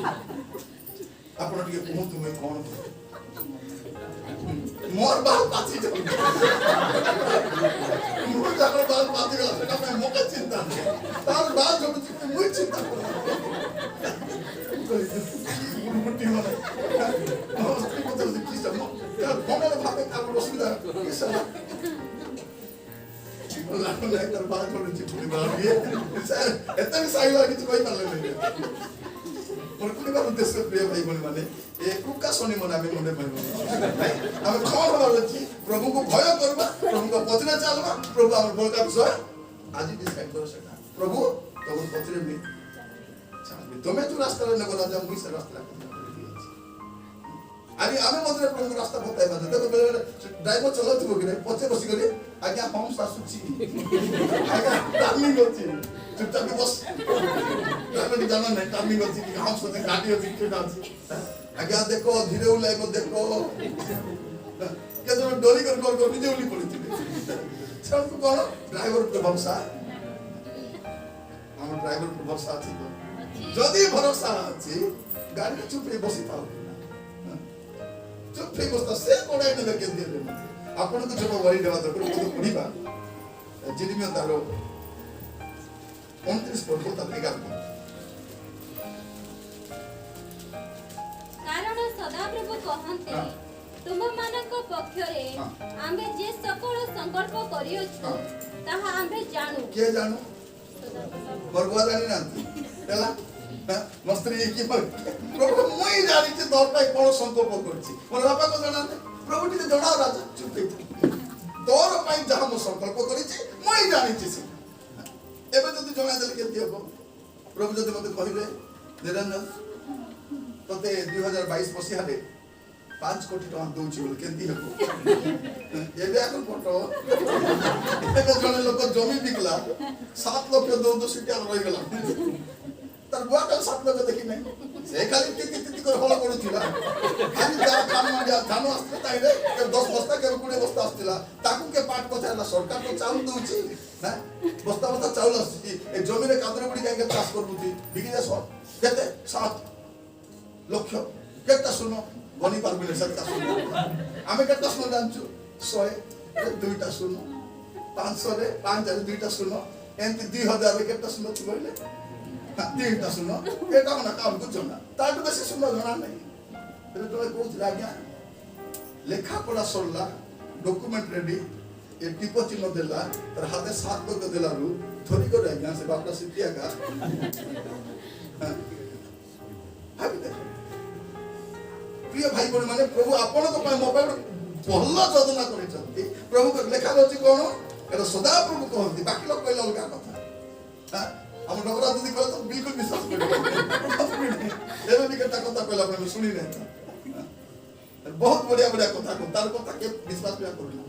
ଆପଣ ଟିକେ କୁହନ୍ତୁ ମୁଁ କଣ मोर बाल पाची जाऊ मोर जाकर बाल पाची गला सेटा मैं मोका चिंता नहीं तार बाल जो चिंता मुझे चिंता करो मुट्ठी माने स्त्री को तो किस जमा यार कौन है भागे काम असुविधा किस ना बोला ना तार बाल छोड़ चिंता बाल ये सर इतना भी सही लगा कि कोई कर ले और कुछ बार उद्देश्य प्रिय भाई बोले माने ये कुका सोनी मना में मुंडे भाई हमें कौन हमारे अच्छी प्रभु को भय करवा प्रभु को पचने चलवा प्रभु हम बोल का विषय आज डिसाइड करो सेटा प्रभु तो उन पचने में चल तुम्हें जो रास्ता ले बोला जा मुझे से रास्ता अरे हमें मतलब प्रभु रास्ता बताए बात देखो ड्राइवर चलो तो कि नहीं पचे बसी करे आज्ञा हम सासुची आज्ञा टार्निंग होती चुपचाप बस ड्राइवर जाना नहीं टार्निंग होती कि हम सोते गाड़ी होती क्यों डांसी आज्ञा देखो धीरे उलाई को देखो क्या तो डोरी कर नीचे उली पड़ी थी सब को कौन ड्राइवर पे भरोसा हम ड्राइवर पे भरोसा थी तो जदी भरोसा अछि गाड़ी चुप रे बसी थाओ चुप रे बसता से कोड़ाई न के दिए आपण को जब वरी देवा तो को पढिबा जिदिमियो तारो 29 पद को तक 11 कारण सदाप्रभु कहन्ते तुमମାନଙ୍କ पक्षरे आम्भे जे सकल संकल्प करियोछु ताहा आम्भे जानू के जानू बरगुआ जानी ना तेला मस्त्री की प्रभु मुई जानी कि तोर पाई कोन संकल्प करछि मोर बापा को जाना प्रभु टी जणा राजा चुप तोर पाई जहा मो संकल्प करिछि मुई जानी छि एबे जदी जणा देले केति हबो प्रभु जदी मते कहिबे निरंजन तते 2022 मसिया रे 5 कोटी टका दउछि बोल केति हबो एबे आको फोटो एबे जणे लोक जमी बिकला 7 लाख दो सीट रहि गेला तार बुआ का 7 लाख देखि नै से खाली टिति कर हल करूथिला खाली जा काम माडिया धान आस्ते ताइले 10 बस्ता के 20 बस्ता आस्तिला ताकू के पाट पछाला सरकार तो चाउल दउछि ना बस्ता बस्ता चाउल आछि ए जमी रे कादरे बुडी जाके चाष करबुति बिकी जा सर केते 7 लक्ष केटा सुनो बनी पारबे सत्ता सुनो आमे केटा सुनो जानछु 100 दुईटा सुनो 500 रे 5 रे दुईटा सुनो एंती 2000 रे केटा सुनो तू बोले तीनटा सुनो एटा मना काम कुछ ना ताटू बेसी सुनो जणा नै तेरे तो कोच लाग्या लेखा पढ़ा सरला डॉक्यूमेंट रेडी ए टिपो चिन्ह देला तर हाथे 7 लोग देला रु थोड़ी को लाग्या से बापला सिटिया का भाबी दे प्रिय भाई बहन माने प्रभु आपण को पाए मोबाइल भल्ला जोजना करिसथि प्रभु को लेखा होची कोन एटा सदा प्रभु कहନ୍ତି बाकी लोग कहला अलगा कथा हां हम डबरा दीदी कहले तो बिल्कुल विश्वास करियो एबे भी कथा कहला आपण सुनी नै बहुत बढ़िया बढ़िया कथा को तार कथा के विश्वास भी करना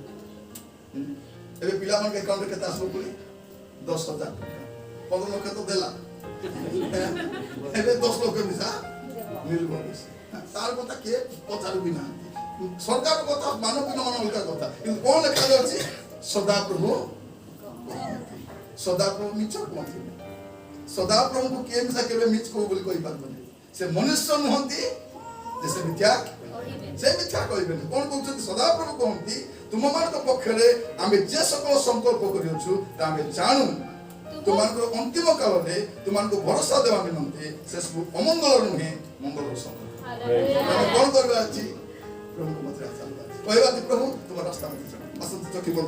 एबे पिला मन के अकाउंट के तास बोली 10,000 15 लाख तो देला एबे 10 लाख मिसा मिलबो तार कथा के पचारू बिना सरकार कथा मानव बिना मानव का कथा इन कोन लिखा जाछि सदा प्रभु मिछ कोथि सदा प्रभु को के मिसा केबे मिछ को बोली कहि पाबने से मनुष्य नहंती जैसे मिथ्या कहबे कोन कहउछथि सदा प्रभु कहंती तुम मान को पक्षरे आमे जे सकल संकल्प करियोछु ता आमे जानू तुमान को अंतिम काल रे तुमान को भरोसा देवा निमंते से सब अमंगल नुहे मंगल संकल्प हालेलुया कोन करबा अछि प्रभु को मत रास्ता कहबा प्रभु तुम रास्ता में असंत चकी बोल